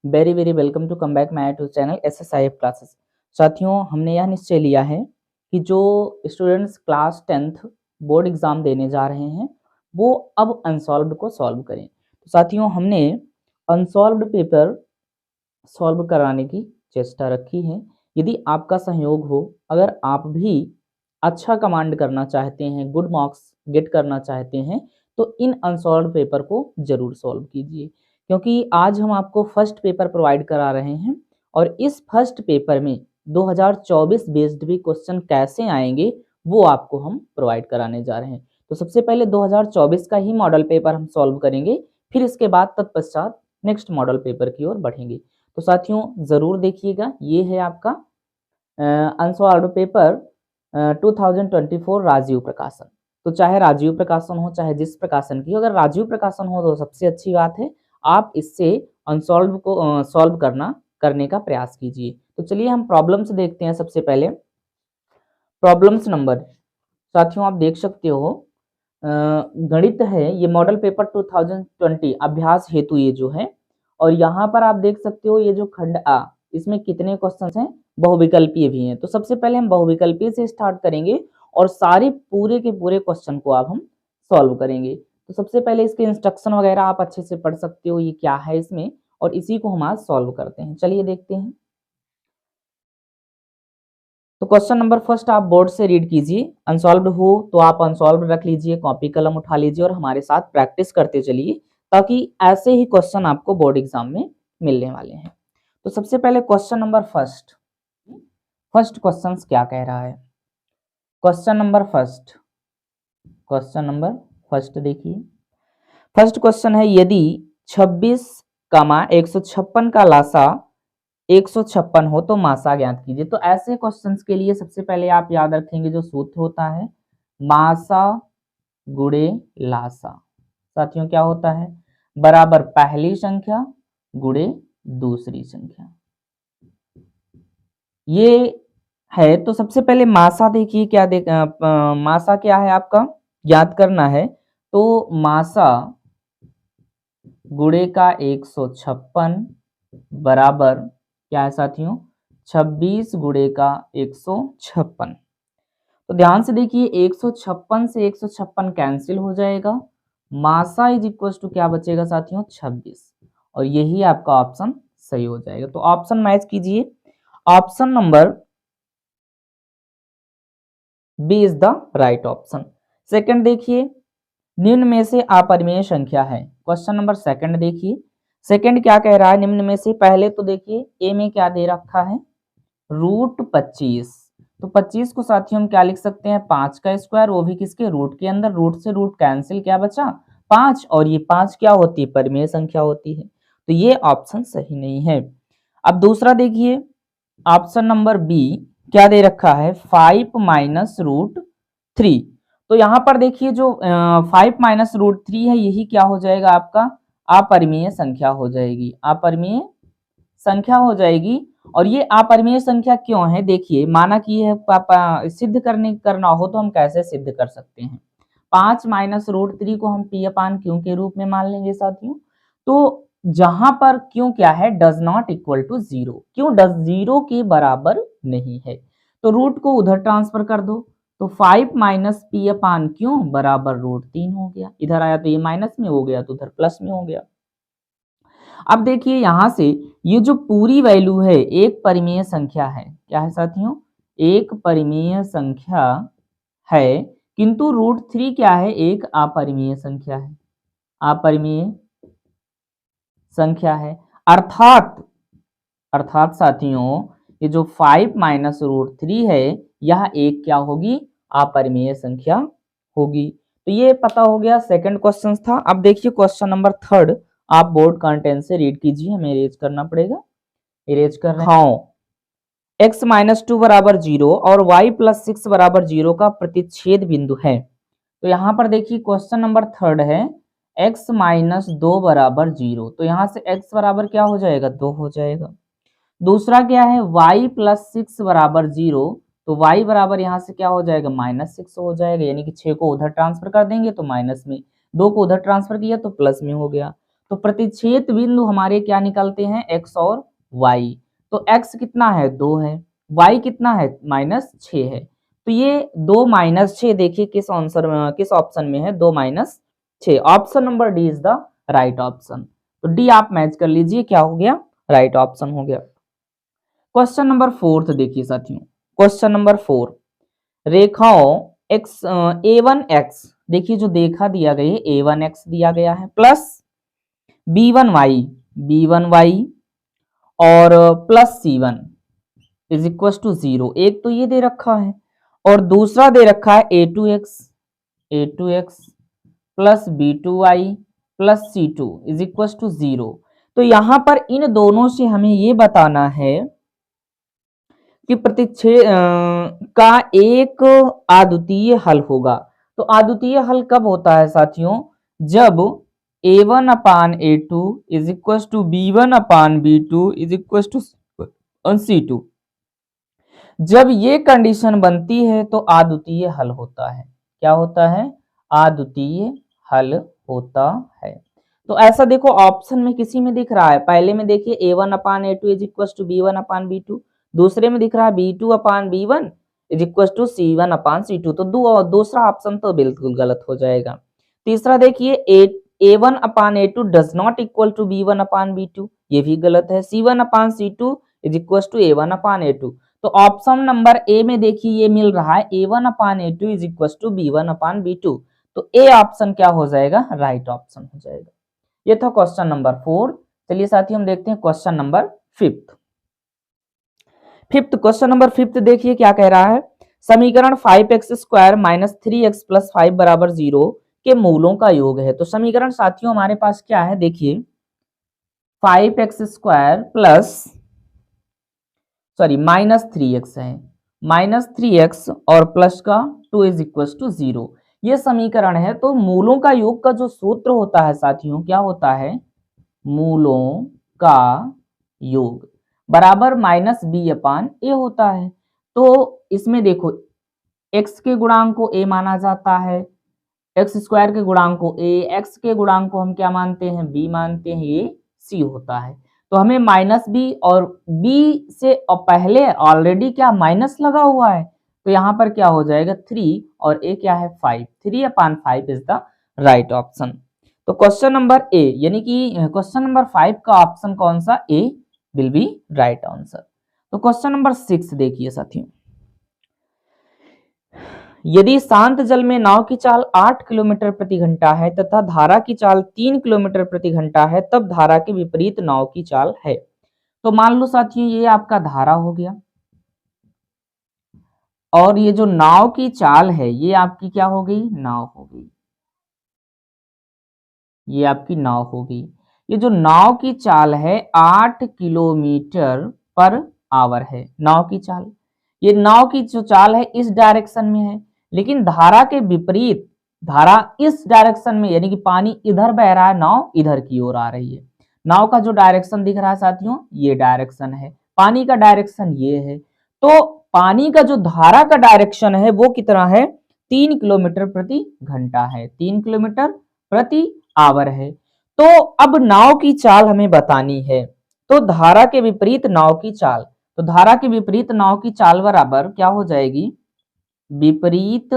Very very welcome to come back my YouTube channel SSIF classes. साथियों, हमने यह निश्चय लिया है कि जो students class 10th board exam देने जा रहे हैं वो अब अनसॉल्व्ड को सॉल्व करें। तो साथियों, हमने अनसॉल्व्ड पेपर सॉल्व कराने की चेष्टा रखी है। यदि आपका सहयोग हो, अगर आप भी अच्छा कमांड करना चाहते हैं, गुड मार्क्स गेट करना चाहते हैं, तो इन अनसॉल्व्ड पेपर को जरूर सॉल्व कीजिए, क्योंकि आज हम आपको फर्स्ट पेपर प्रोवाइड करा रहे हैं और इस फर्स्ट पेपर में 2024 बेस्ड भी क्वेश्चन कैसे आएंगे वो आपको हम प्रोवाइड कराने जा रहे हैं। तो सबसे पहले 2024 का ही मॉडल पेपर हम सॉल्व करेंगे, फिर इसके बाद तत्पश्चात नेक्स्ट मॉडल पेपर की ओर बढ़ेंगे। तो साथियों, जरूर देखिएगा, ये है आपका अनसॉल्व्ड पेपर 2024 राजीव प्रकाशन। तो चाहे राजीव प्रकाशन हो, चाहे जिस प्रकाशन की हो, अगर राजीव प्रकाशन हो तो सबसे अच्छी बात है, आप इससे अनसॉल्व को सॉल्व करने का प्रयास कीजिए। तो चलिए हम प्रॉब्लम्स देखते हैं। सबसे पहले प्रॉब्लम्स नंबर, साथियों आप देख सकते हो, गणित है, ये मॉडल पेपर 2020 अभ्यास हेतु ये जो है, और यहाँ पर आप देख सकते हो ये जो खंड आ, इसमें कितने क्वेश्चंस हैं, बहुविकल्पीय भी हैं। तो सबसे पहले हम बहुविकल्पीय से स्टार्ट करेंगे और सारे पूरे के पूरे क्वेश्चन को अब हम सॉल्व करेंगे। तो सबसे पहले इसके इंस्ट्रक्शन वगैरह आप अच्छे से पढ़ सकते हो, ये क्या है इसमें, और इसी को हम आज सॉल्व करते हैं। चलिए देखते हैं। तो क्वेश्चन नंबर फर्स्ट आप बोर्ड से रीड कीजिए। अनसॉल्व्ड हो तो आप अनसॉल्व्ड रख लीजिए, कॉपी कलम उठा लीजिए और हमारे साथ प्रैक्टिस करते चलिए, ताकि ऐसे ही क्वेश्चन आपको बोर्ड एग्जाम में मिलने वाले हैं। तो सबसे पहले question number first, first question क्या कह रहा है। क्वेश्चन नंबर फर्स्ट देखिए, फर्स्ट क्वेश्चन है, यदि 26, 156 का लासा 156 हो तो मासा ज्ञात कीजिए। तो ऐसे क्वेश्चंस के लिए सबसे पहले आप याद रखेंगे जो सूत्र होता है, मासा गुणे लासा। साथियों क्या होता है, बराबर पहली संख्या गुणे दूसरी संख्या, ये है। तो सबसे पहले मासा देखिए, क्या मासा क्या है आपका ज्ञात करना है। तो मासा गुणे का 156 बराबर क्या है साथियों, 26 गुणे का 156। तो ध्यान से देखिए, 156 से 156 कैंसिल हो जाएगा, मासा इज इक्वल टू क्या बचेगा साथियों, 26, और यही आपका ऑप्शन सही हो जाएगा। तो ऑप्शन मैच कीजिए, option number B is the right option. Second देखिए, निम्न में से अपरिमेय संख्या है। क्वेश्चन नंबर सेकंड देखिए, सेकंड क्या कह रहा है, निम्न में से, पहले तो देखिए ए में क्या दे रखा है, √25। तो 25 को साथियों हम क्या लिख सकते हैं, 5 का स्क्वायर, वो भी किसके, रूट के अंदर, रूट से रूट कैंसिल, क्या बचा 5, और ये 5 क्या होती है, परिमेय संख्या होती है। तो ये ऑप्शन सही नहीं है। अब दूसरा देखिए, ऑप्शन नंबर बी क्या दे रखा है, 5 माइनस √3। तो यहाँ पर देखिए जो 5 माइनस √3 है, यही क्या हो जाएगा आपका, अपरिमेय संख्या हो जाएगी, अपरिमेय संख्या हो जाएगी। और ये अपरिमेय संख्या क्यों है, देखिए माना कि है पापा सिद्ध करना हो तो हम कैसे सिद्ध कर सकते हैं। 5 माइनस √3 को हम p अपान क्यू के रूप में मान लेंगे साथियों। तो जहां पर क्यों क्या है, डज नॉट इक्वल टू 0, क्यों डज 0 के बराबर नहीं है, तो रूट को उधर ट्रांसफर कर दो। तो 5 माइनस p अपान क्यों बराबर √3 हो गया, इधर आया तो ये माइनस में हो गया, तो उधर प्लस में हो गया। अब देखिए यहां से ये जो पूरी वैल्यू है एक परिमेय संख्या है, क्या है साथियों, एक परिमेय संख्या है, किंतु √3 क्या है, एक अपरिमेय संख्या है, अपरिमेय संख्या है। अर्थात अर्थात साथियों, ये जो 5 माइनस √3 है, यह एक क्या होगी, अपरिमेय संख्या होगी। तो ये पता हो गया, सेकंड क्वेश्चन था। अब देखिए क्वेश्चन नंबर थर्ड, आप बोर्ड कंटेंट से रीड कीजिए, हमें इरेज करना पड़ेगा, इरेज कर रहे हैं। x माइनस 2 बराबर 0 और y प्लस 6 बराबर 0 का प्रतिच्छेद बिंदु है। तो यहाँ पर देखिए क्वेश्चन नंबर थर्ड है, x माइनस 2 बराबर 0, तो यहाँ से x बराबर क्या हो जाएगा, 2 हो जाएगा। दूसरा क्या है, y प्लस 6 बराबर 0, तो y बराबर यहाँ से क्या हो जाएगा, -6 हो जाएगा, यानी कि 6 को उधर ट्रांसफर कर देंगे तो माइनस में, 2 को उधर ट्रांसफर किया तो प्लस में हो गया। तो प्रतिच्छेद बिंदु हमारे क्या निकलते हैं, एक्स और वाई। तो एक्स कितना है, 2 है, वाई कितना है, -6 है। तो ये 2 -6 देखिए किस आंसर में, किस ऑप्शन में है, 2 -6। Option number D is the right option. तो डी आप मैच कर लीजिए, क्या हो गया, राइट ऑप्शन हो गया। क्वेश्चन नंबर 4 देखिए साथियों, क्वेश्चन नंबर 4, रेखाओं x a1x, देखिए जो देखा दिया गया है a1x दिया गया है, प्लस b1y और plus c1 is equal to 0। एक तो ये दे रखा है और दूसरा दे रखा है a2x plus b2y plus c2 is equal to 0। तो यहां पर इन दोनों से हमें ये बताना है कि प्रतिच्छेद का एक अद्वितीय हल होगा। तो अद्वितीय हल कब होता है साथियों, जब a1 upon a2 is equal to b1 upon b2 is equal to c2। जब ये कंडीशन बनती है तो अद्वितीय हल होता है। क्या होता है, अद्वितीय हल होता है। तो ऐसा देखो ऑप्शन में किसी में दिख रहा है, पहले में देखिए a1 upon a2 is equal to b1 upon b2, दूसरे में दिख रहा है b2 upon b1 is equal to c1 upon c2। तो दूसरा ऑप्शन तो बिल्कुल गलत हो जाएगा। तीसरा देखिए a1 upon a2 does not equal to b1 upon b2, ये भी गलत है। c1 upon c2 is equal to a1 upon a2। तो ऑप्शन नंबर ए में देखिए ये मिल रहा है a1 upon a2 is equal to b1 upon b2। तो ए ऑप्शन क्या हो जाएगा, राइट ऑप्शन हो जाएगा। ये था क्वेश्चन नंबर 4। चलिए साथियों हम देखते हैं क्वेश्चन नंबर 5। क्वेश्चन नंबर 5 देखिए क्या कह रहा है, समीकरण 5x square minus 3x plus 5 बराबर 0 के मूलों का योग है। तो समीकरण साथियों हमारे पास क्या है, देखिए 5x square plus minus 3x है, माइनस 3x और प्लस का 2 इज इक्वल टू 0, ये समीकरण है। तो मूलों का योग का जो सूत्र होता है साथियों, क्या होता है, मूलों का योग बराबर माइनस बी अपान ए होता है। तो इसमें देखो x के गुणांक को a माना जाता है, एक्स स्क्वायर के गुणांक को a, x के गुणांक को हम क्या मानते हैं, b मानते हैं, ये c होता है। तो हमें माइनस बी और b से पहले ऑलरेडी क्या माइनस लगा हुआ है, तो यहाँ पर क्या हो जाएगा 3 और a क्या है 5, 3 अपान 5 इज द राइट ऑप्शन। तो क्वेश्चन नंबर ए यानी कि क्वेश्चन नंबर 5 का ऑप्शन कौन सा, ए विल बी राइट आंसर। तो क्वेश्चन नंबर 6 देखिए साथियों, यदि शांत जल में नाव की चाल 8 किलोमीटर प्रति घंटा है तथा धारा की चाल 3 किलोमीटर प्रति घंटा है, तब धारा के विपरीत नाव की चाल है। तो मान लो साथियों ये आपका धारा हो गया और ये जो नाव की चाल है ये आपकी क्या हो गई, नाव हो गई, ये आपकी नाव हो गई। ये जो नाव की चाल है 8 किलोमीटर पर आवर है नाव की चाल। ये नाव की जो चाल है इस डायरेक्शन में है, लेकिन धारा के विपरीत, धारा इस डायरेक्शन में यानी कि पानी इधर बह रहा है, नाव इधर की ओर आ रही है। नाव का जो डायरेक्शन दिख रहा है साथियों ये डायरेक्शन है, पानी का डायरेक्शन ये है। तो पानी का जो धारा का डायरेक्शन है वो कितना है, 3 किलोमीटर प्रति घंटा है, 3 किलोमीटर प्रति आवर है। तो अब नाव की चाल हमें बतानी है, तो धारा के विपरीत नाव की चाल, तो धारा के विपरीत नाव की चाल बराबर क्या हो जाएगी, विपरीत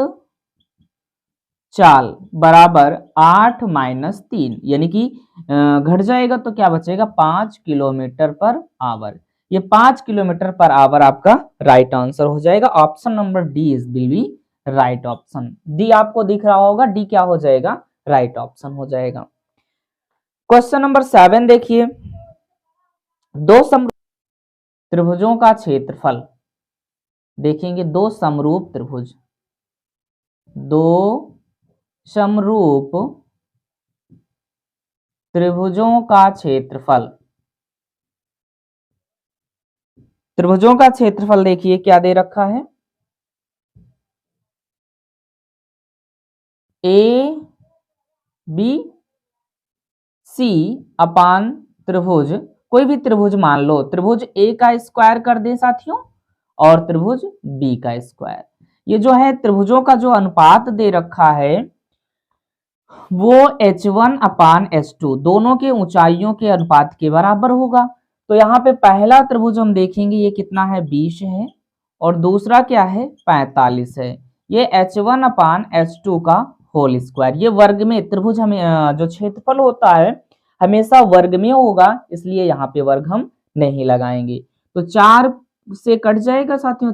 चाल बराबर 8 माइनस 3 यानी कि घट जाएगा तो क्या बचेगा 5 किलोमीटर पर आवर। ये 5 किलोमीटर पर आवर आपका राइट आंसर हो जाएगा। Option number D is will be right option. D आपको दिख रहा होगा, डी क्या हो जाएगा, राइट ऑप्शन हो जाएगा। क्वेश्चन नंबर 7 देखिए, दो समरूप त्रिभुजों का क्षेत्रफल, देखेंगे दो समरूप त्रिभुज, दो समरूप त्रिभुजों का क्षेत्रफल, त्रिभुजों का क्षेत्रफल देखिए क्या दे रखा है, ए बी सी अपान त्रिभुज, कोई भी त्रिभुज मान लो, त्रिभुज ए का स्क्वायर कर दे साथियों और त्रिभुज बी का स्क्वायर। ये जो है त्रिभुजों का जो अनुपात दे रखा है वो H1/H2 दोनों के ऊंचाइयों के अनुपात के बराबर होगा। तो यहाँ पे पहला त्रिभुज हम देखेंगे ये कितना है 20 है और दूसरा क्या है 45 है। ये H1/H2 का होल स्क्वायर, ये वर्ग में त्रिभुज हमें जो क्षेत्रफल होता है हमेशा वर्ग में होगा, इसलिए यहाँ पे वर्ग हम नहीं लगाएंगे। तो 4 से कट जाएगा साथियों,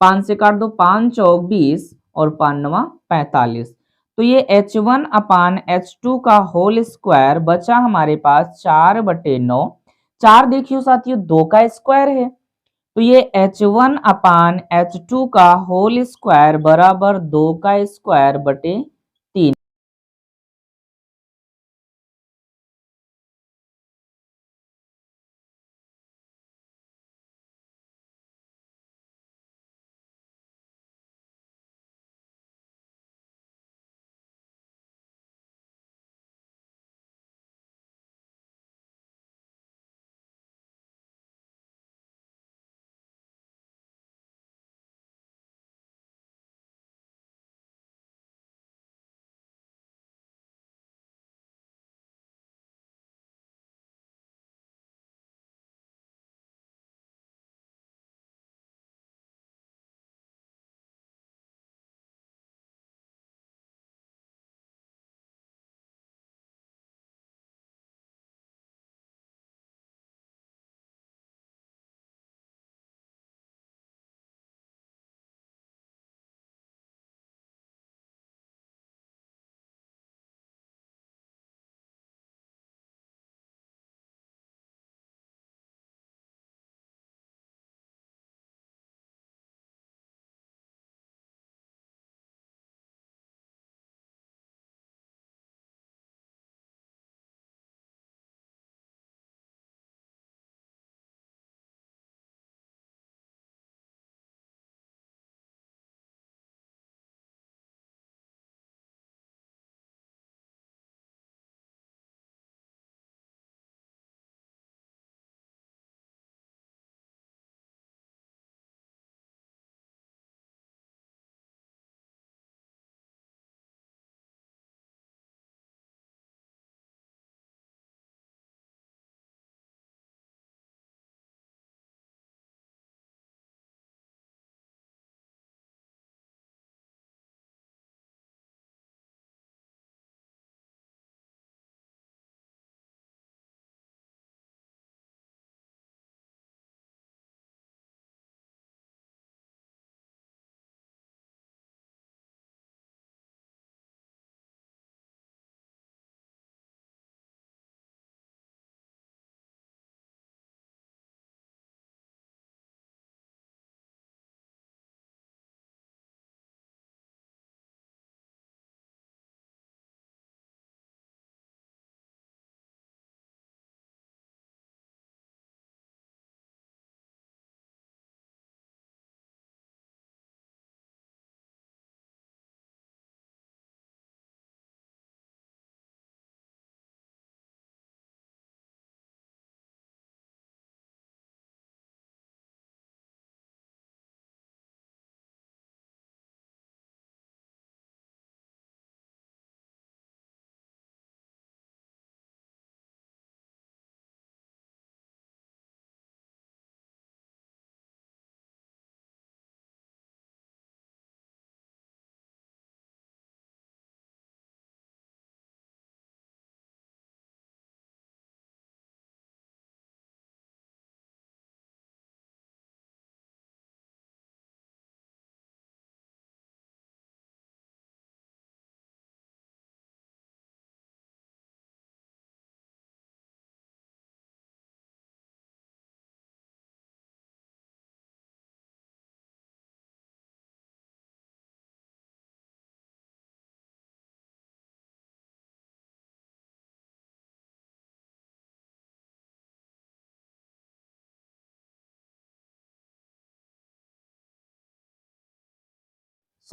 5 से काट दो, 5 चौक 20 और 5 नवा 45। तो ये H1/H2 का होल स्क्वायर बचा हमारे पास 4/9। 4 देखियो साथियों 2 का स्क्वायर है, तो ये H1/H2 का होल स्क्वायर बराबर 2 का स्क्वायर बटे 3।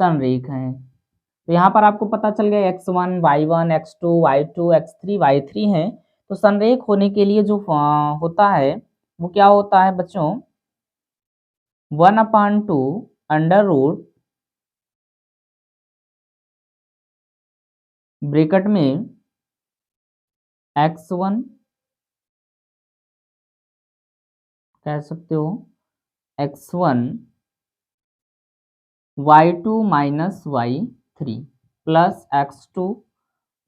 संरेख है। तो यहाँ पर आपको पता चल गया x1 y1 x2 y2 x3 y3 है। तो संरेख होने के लिए जो होता है वो क्या होता है बच्चों, 1/2 अंडर रूट ब्रैकेट में x1 कह सकते हो, x1 y2 minus y3 plus x2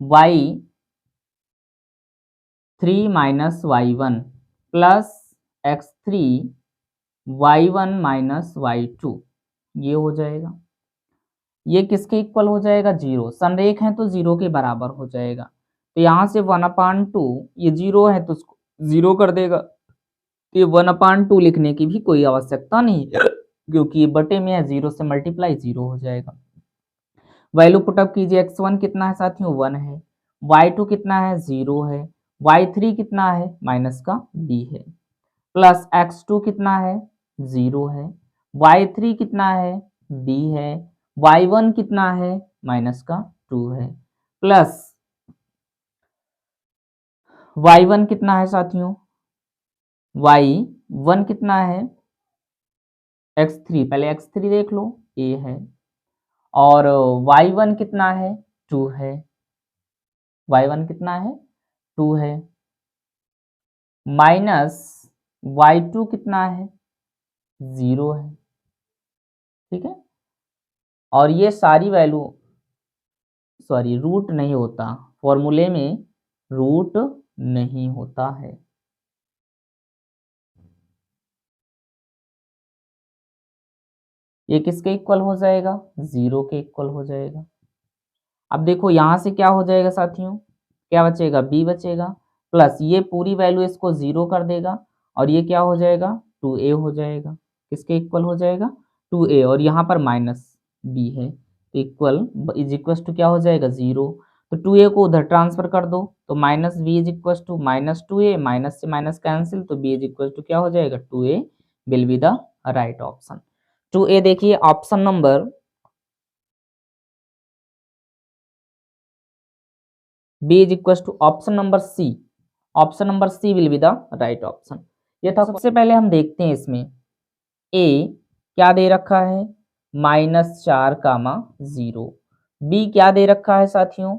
y3 minus y1 plus x3 y1 minus y2, ये हो जाएगा। ये किसके इक्वल हो जाएगा? जीरो। संरेख है तो जीरो के बराबर हो जाएगा। तो यहाँ से 1/2, ये जीरो है तो उसको जीरो कर देगा, तो ये 1/2 लिखने की भी कोई आवश्यकता नहीं है, क्योंकि ये बटे में है, जीरो से मल्टीप्लाई जीरो हो जाएगा। वैल्यू पुटअप कीजिए। x1 कितना है साथियों? 1 है। y2 कितना है? 0 है। y3 कितना है? माइनस का b है। प्लस x2 कितना है? 0 है। y3 कितना है? b है। y1 कितना है? माइनस का 2 है। प्लस y1 कितना है साथियों? y1 कितना है? x3, पहले x3 देख लो, a है। और y1 कितना है? 2 है। y1 कितना है? 2 है। माइनस y2 कितना है? 0 है। ठीक है। और ये सारी वैल्यू, सॉरी रूट नहीं होता, फॉर्मूले में रूट नहीं होता है। ये किसके इक्वल हो जाएगा? 0 के इक्वल हो जाएगा। अब देखो यहां से क्या हो जाएगा साथियों? क्या बचेगा? b बचेगा। प्लस ये पूरी वैल्यू इसको 0 कर देगा, और ये क्या हो जाएगा? 2a हो जाएगा। किसके इक्वल हो जाएगा? 2a, और यहाँ पर माइनस b है, तो इक्वल इज इक्वल टू क्या हो जाएगा? 0। तो 2a को उधर ट्रांसफर कर दो, तो minus b is equal to minus 2a, minus से माइनस कैंसिल, तो b इज इक्वल टू क्या हो जाएगा? 2a will be the right option. 2a देखिए option number b is equals to option number C. Option number C will be the right option. ये था। सबसे पहले हम देखते हैं इसमें a क्या दे रखा है? -4, b क्या दे रखा है साथियों?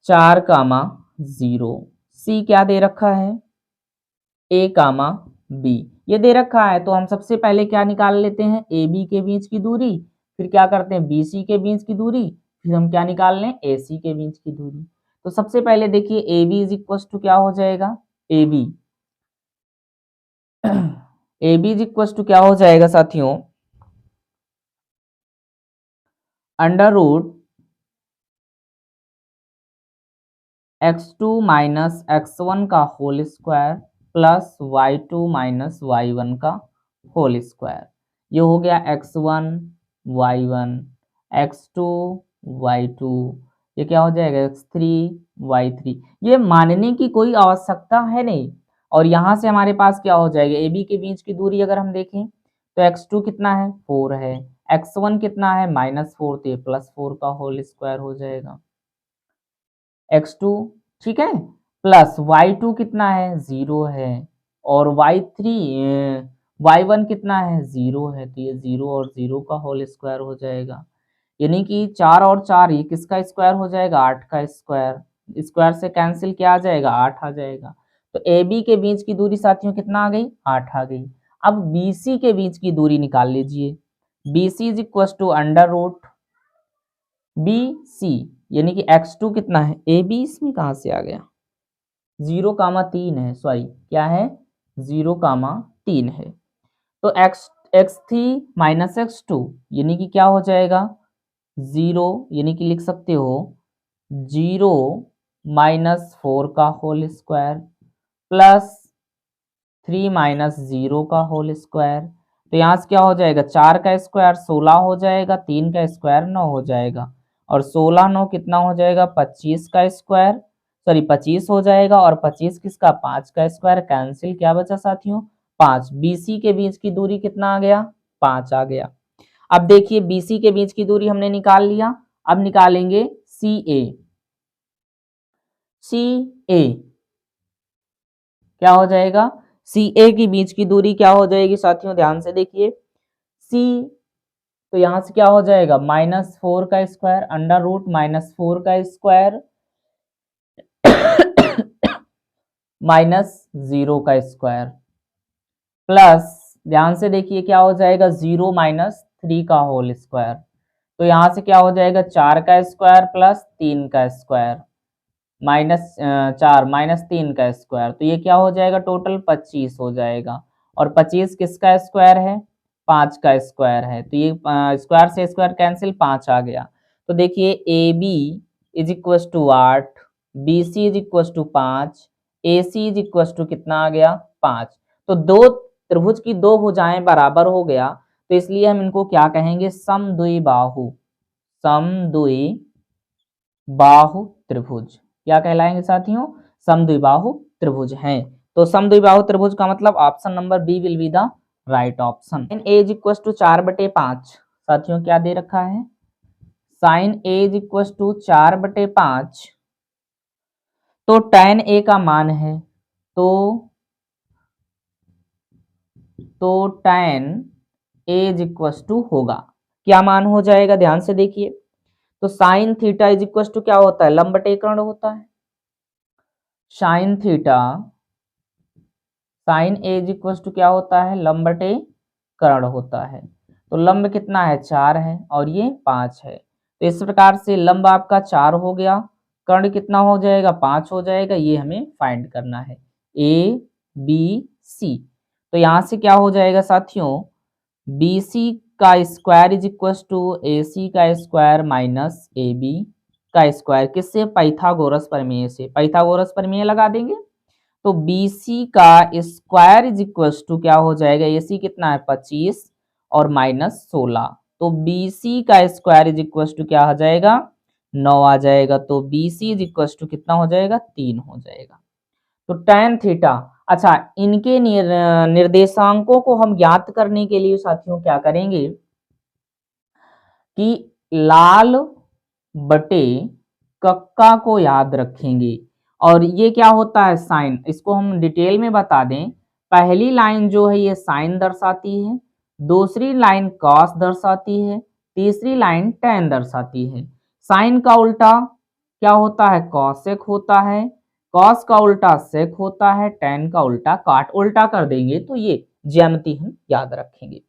4, 0। c क्या दे रखा है? a, b। ये दे रखा है तो हम सबसे पहले क्या निकाल लेते हैं? ए बी के बीच की दूरी, फिर क्या करते हैं? बी सी के बीच की दूरी, फिर हम क्या निकाल लें? ए सी के बीच की दूरी। तो सबसे पहले देखिए A B is equal to क्या हो जाएगा? A B A B is equal to क्या हो जाएगा साथियों? Under root x2 minus x1 का whole square plus y2 minus y1 का होल स्क्वायर। ये हो गया x1 y1, x2 y2, ये क्या हो जाएगा? x3 y3। ये मानने की कोई आवश्यकता है नहीं। और यहाँ से हमारे पास क्या हो जाएगा? ए बी के बीच की दूरी अगर हम देखें तो x2 कितना है? 4 है। x1 कितना है? -4, तो ये +4 का होल स्क्वायर हो जाएगा। x2 ठीक है, प्लस y2 कितना है? 0 है। और y3 y1 कितना है? 0 है, तो ये 0 और 0 का होल स्क्वायर हो जाएगा। यानी कि 4 और 4, ये किसका स्क्वायर हो जाएगा? 8 का स्क्वायर। स्क्वायर से कैंसिल क्या आ जाएगा? 8 आ जाएगा। तो ए बी के बीच की दूरी साथियों कितना आ गई? 8 आ गई। अब बी सी के बीच की दूरी निकाल लीजिए। B C is equal to under root B C, यानी कि x2 कितना है? ए बी इसमें कहाँ से आ गया? 0, 3 है, सॉरी क्या है? 0, 3 है। तो x3 माइनस x2 यानी कि क्या हो जाएगा? 0, यानी कि लिख सकते हो 0 -4 का होल स्क्वायर प्लस 3 -0 का होल स्क्वायर। तो यहाँ से क्या हो जाएगा? 4 का स्क्वायर 16 हो जाएगा, 3 का स्क्वायर 9 हो जाएगा, और 16 9 कितना हो जाएगा? 25 का स्क्वायर, सॉरी 25 हो जाएगा, और 25 किसका? 5 का स्क्वायर। कैंसिल क्या बचा साथियों? 5। बीसी के बीच की दूरी कितना आ गया? 5 आ गया। अब देखिए बीसी के बीच की दूरी हमने निकाल लिया, अब निकालेंगे सी ए। सी ए क्या हो जाएगा? सी ए की बीच की दूरी क्या हो जाएगी साथियों? ध्यान से देखिए, सी तो यहाँ से क्या हो जाएगा -4 का स्क्वायर अंडर रूट -4 का स्क्वायर -0 का स्क्वायर प्लस ध्यान से देखिए क्या हो जाएगा 0 - 3 का होल स्क्वायर। तो यहाँ से क्या हो जाएगा 4 का स्क्वायर प्लस 3 का स्क्वायर -4 -3 का स्क्वायर। तो ये क्या हो जाएगा टोटल 25 हो जाएगा। और 25 किसका स्क्वायर है 5 का स्क्वायर है। तो ये स्क्वायर से स्क्वायर कैंसिल 5 आ गया। तो देखिए A B is equal to 8, B C is equal to 5, A C is equal to कितना आ गया 5। तो दो त्रिभुज की दो भुजाएं बराबर हो गया, तो इसलिए हम इनको क्या कहेंगे समद्विबाहु। समद्विबाहु त्रिभुज क्या कहलाएंगे साथियों समद्विबाहु त्रिभुज हैं। तो समद्विबाहु त्रिभुज का मतलब option number B will be the right option. Sine A is equal to 4/5 साथियों क्या दे रखा है sine A is equal to 4/5। तो tan ए का मान है तो tan A is equal to होगा क्या मान हो जाएगा ध्यान से देखिए। तो sine theta is equal to क्या होता है लंब बटे कर्ण होता है। Sine theta sine A is equal to क्या होता है लंब बटे कर्ण होता है। तो लंब कितना है 4 है और ये 5 है। तो इस प्रकार से लंब आपका 4 हो गया, कर्ण कितना हो जाएगा 5 हो जाएगा। ये हमें फाइंड करना है ए बी सी। तो यहाँ से क्या हो जाएगा साथियों बी सी का square is equal to A C का स्क्वायर माइनस ए बी का स्क्वायर किससे पाइथागोरस प्रमेय से। पाइथागोरस प्रमेय लगा देंगे तो BC का स्क्वायर इज इक्वल टू क्या हो जाएगा AC कितना है 25 और -16। तो BC का स्क्वायर इज इक्वल टू क्या हो जाएगा 9 आ जाएगा। तो BC इज इक्वल टू कितना हो जाएगा 3 हो जाएगा। तो tan थीटा अच्छा इनके निर्देशांकों को हम ज्ञात करने के लिए साथियों क्या करेंगे कि लाल बटे कक्का को याद रखेंगे। और ये क्या होता है साइन इसको हम डिटेल में बता दें। पहली लाइन जो है ये साइन दर्शाती है, दूसरी लाइन कॉस दर्शाती है, तीसरी लाइन tan दर्शाती है। साइन का उल्टा क्या होता है कॉसेक होता है, कॉस का उल्टा सेक होता है, tan का उल्टा काट। उल्टा कर देंगे तो ये ज्यामिति हम याद रखेंगे।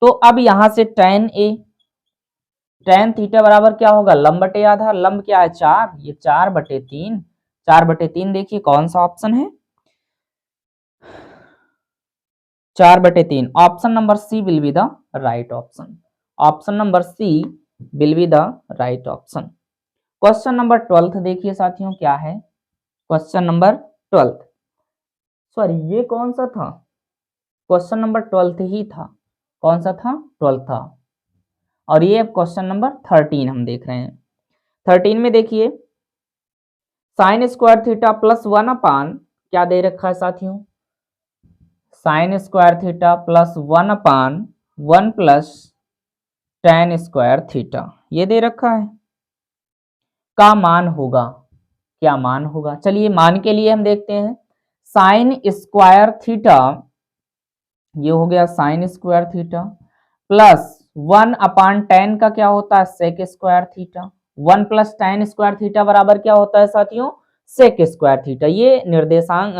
तो अब यहां से tan थीटा बराबर क्या होगा लंब बटे आधा। लंब क्या है 4 ये 4/3 4/3 देखिए कौन सा ऑप्शन है 4/3 option number C will be the right option. Option number C will be the right option. Question number 12 देखिए साथियों क्या है क्वेश्चन नंबर 12 सॉरी ये कौन सा था क्वेश्चन नंबर 12 ही था। कौन सा था 12 था। और ये क्वेश्चन नंबर 13 हम देख रहे हैं। 13 में देखिए साइन स्क्वायर थीटा प्लस 1 क्या दे रखा है साथियों sign square theta plus 1/1 plus tan square theta ये दे रखा है का मान होगा। क्या मान होगा चलिए मान के लिए हम देखते हैं साइन स्क्वायर थीटा ये हो गया sign square theta plus 1/tan का क्या होता है sec square theta 1 plus tan square theta बराबर क्या होता है साथियों सेक स्क्वायर थीटा। ये निर्देशांक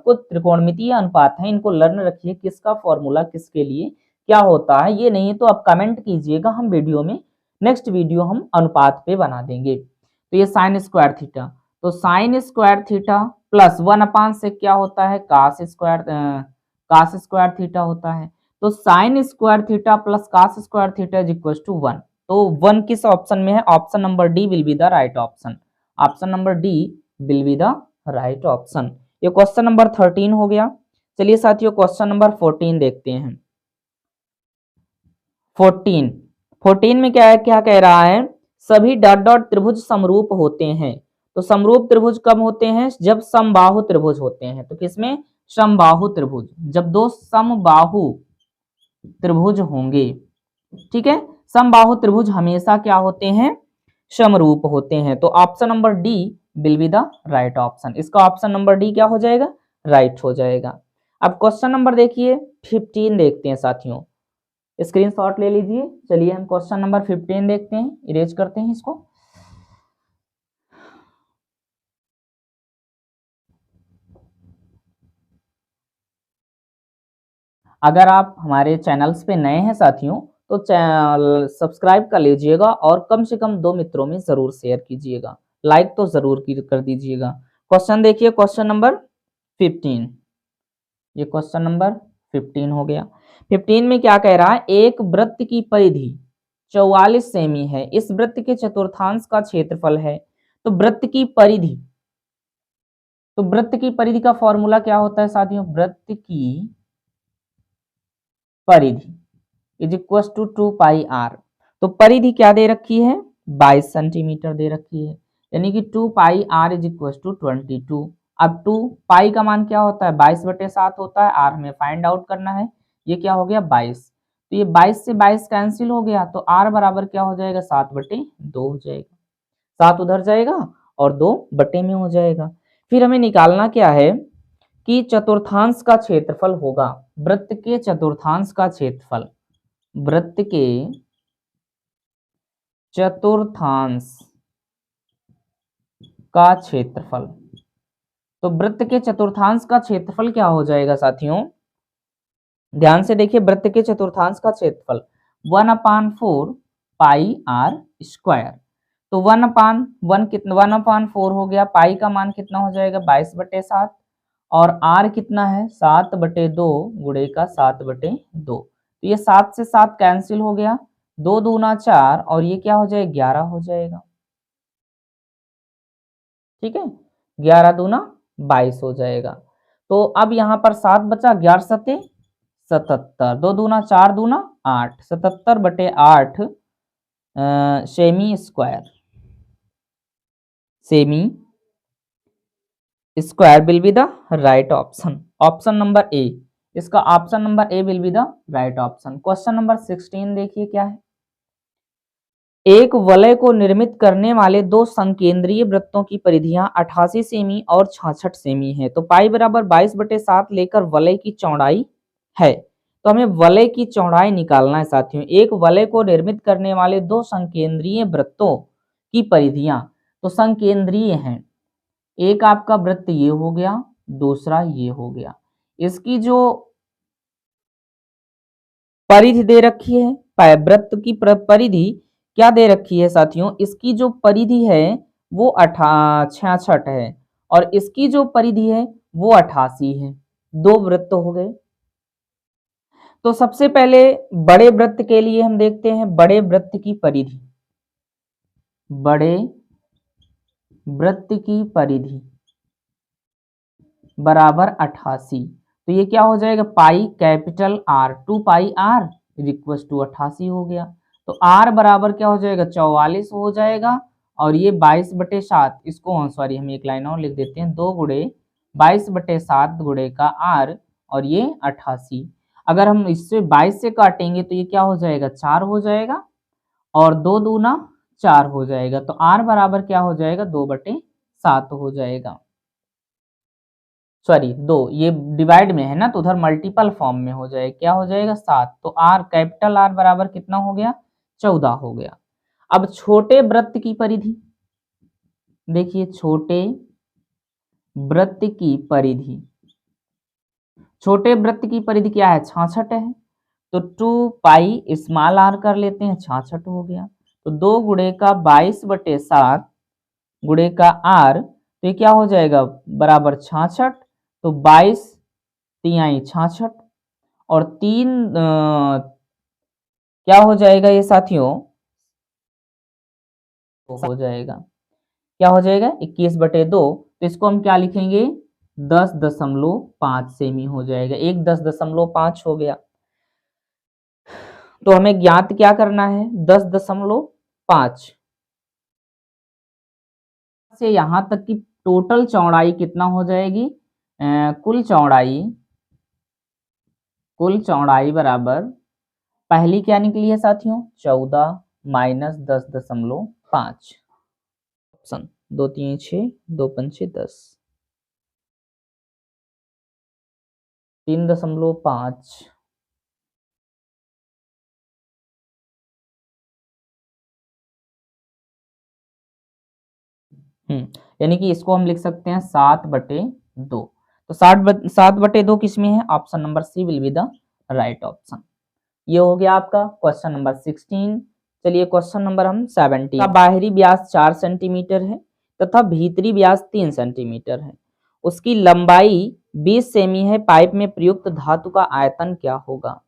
कुछ त्रिकोणमितीय अनुपात है इनको लर्न रखिए किसका फॉर्मूला किसके लिए क्या होता है। ये नहीं तो आप कमेंट कीजिएगा हम वीडियो में नेक्स्ट वीडियो हम अनुपात पे बना देंगे। तो ये साइन स्क्वायर थीटा तो साइन स्क्वायर थीटा प्लस 1 से क्या होता है कास स्क्वायर थीटा होता है। तो sine square theta plus cos square theta is equal to 1। तो 1 किस ऑप्शन में है option number D will be the right option. Option number D will be the right option. ये क्वेश्चन नंबर 13 हो गया। चलिए साथियों क्वेश्चन नंबर 14 देखते हैं। 14 में क्या है क्या कह रहा है सभी डॉट डॉट त्रिभुज समरूप होते हैं। तो समरूप त्रिभुज कब होते हैं जब समबाहु त्रिभुज होते हैं। तो किसमें समबाहु त्रिभुज जब दो समबाहु त्रिभुज होंगे ठीक है। समबाहु त्रिभुज हमेशा क्या होते हैं समरूप होते हैं। तो option number D will be the right option. इसका ऑप्शन नंबर डी क्या हो जाएगा राइट हो जाएगा। अब क्वेश्चन नंबर देखिए 15 देखते हैं साथियों। स्क्रीनशॉट ले लीजिए। चलिए हम क्वेश्चन नंबर 15 देखते हैं, इरेज करते हैं इसको। अगर आप हमारे चैनल्स पे नए हैं साथियों तो चैनल सब्सक्राइब कर लीजिएगा और कम से कम 2 मित्रों में जरूर शेयर कीजिएगा, लाइक तो जरूर कर दीजिएगा। क्वेश्चन देखिए, क्वेश्चन नंबर 15, ये क्वेश्चन नंबर 15 हो गया। 15 में क्या कह रहा है, एक वृत्त की परिधि 44 सेमी है, इस वृत्त के चतुर्थांश का क्षेत्रफल है। तो वृत्त की परिधि, तो वृत्त की परिधि का फॉर्मूला क्या होता है साथियों, वृत्त की परिधि is equal to 2 pi R. तो परिधि क्या दे रखी है, 22 सेंटीमीटर दे रखी है, यानी कि 2 pi R is equal to 22। अब 2 पाई का मान क्या होता है, 22/7 होता है, आर हमें फाइंड आउट करना है। ये क्या हो गया 22, तो ये 22 से 22 कैंसिल हो गया, तो आर बराबर क्या हो जाएगा 7/2 हो जाएगा। 7 उधर जाएगा और 2 बटे में हो जाएगा। फिर हमें निकालना क्या है कि चतुर्थांश का क्षेत्रफल होगा, वृत्त के चतुर्थांश का क्षेत्रफल, वृत्त के चतुर्थांश का क्षेत्रफल। तो वृत्त के चतुर्थांश का क्षेत्रफल क्या हो जाएगा साथियों, ध्यान से देखिए, वृत्त के चतुर्थांश का क्षेत्रफल 1/4 पाई आर स्क्वायर। तो 1/1 कितना, 1/4 हो गया, पाई का मान कितना हो जाएगा 22/7, और आर कितना है 7/2 गुणे का 7/2। तो ये 7 से 7 कैंसिल हो गया, 2 दूना 4 और ये क्या हो जाएगा 11 हो जाएगा। ठीक है, 11 दूना 22 हो जाएगा। तो अब यहाँ पर 7 बचा, 11 सते 77, 2 दूना 4 दूना 8, 77/8 सेमी स्क्वायर, सेमी square will be the right option, option number A. इसका option number A will be the right option. Question number 16 देखिए क्या है, एक वलय को निर्मित करने वाले दो संकेंद्रीय वृत्तों की परिधियां 88 सेमी और 66 सेमी है। तो पाई बराबर 22/7 लेकर वलय की चौड़ाई है। तो हमें वलय की चौड़ाई निकालना है साथियों। एक वलय को निर्मित करने वाले दो संकेंद्रीय वृत्तों की परिधियां, तो संकेंद्रीय हैं, एक आपका वृत्त ये हो गया, दूसरा ये हो गया। इसकी जो परिधि दे रखी है, वृत्त की परिधि क्या दे रखी है साथियों, इसकी जो परिधि है वो 66 है और इसकी जो परिधि है वो 88 है। दो वृत्त हो गए। तो सबसे पहले बड़े वृत्त के लिए हम देखते हैं बड़े वृत्त की परिधि, बड़े वृत्त की परिधि बराबर 88। तो ये क्या हो जाएगा, pi capital R, 2 pi R is equal to 88 हो गया। तो आर बराबर क्या हो जाएगा 44 हो जाएगा, और ये 22/7, इसको सॉरी हम एक लाइन और लिख देते हैं, 2 गुणे 22/7 गुणे का आर और ये 88। अगर हम इससे 22 से काटेंगे तो ये क्या हो जाएगा 4 हो जाएगा, और 2 दूना 4 हो जाएगा। तो आर बराबर क्या हो जाएगा 2/7 हो जाएगा। सॉरी 2, ये डिवाइड में है ना, तो उधर मल्टीपल फॉर्म में हो जाएगा, क्या हो जाएगा 7। तो आर कैपिटल आर बराबर कितना हो गया 14 हो गया। अब छोटे वृत्त की परिधि देखिए, छोटे वृत्त की परिधि, छोटे वृत्त की परिधि क्या है 66 है। तो 2 पाई स्मॉल आर कर लेते हैं, 66 हो गया। तो 2 गुणे का 22/7 गुणे का आर, तो ये क्या हो जाएगा बराबर 66। तो 22 तिहाई 66 और 3 क्या हो जाएगा ये साथियों, तो हो जाएगा, क्या हो जाएगा 21/2। तो इसको हम क्या लिखेंगे 10.5 सेमी हो जाएगा, एक 10.5 हो गया। तो हमें ज्ञात क्या करना है 10.5 से यहां तक की टोटल चौड़ाई कितना हो जाएगी, कुल चौड़ाई बराबर, पहली क्या निकली है साथियों 14 माइनस 10.5, ऑप्शन 2 3 6 2 5 10, 3.5 यानी कि इसको हम लिख सकते हैं 7/2। तो 7/2 किस में है? Option number C will be the right option. ये हो गया आपका क्वेश्चन नंबर 16। चलिए क्वेश्चन नंबर हम 17 का बाहरी व्यास 4 सेंटीमीटर है तथा भीतरी व्यास 3 सेंटीमीटर है। उसकी लंबाई 20 सेमी है। पाइप में प्रयुक्त धातु का आयतन क्या होगा?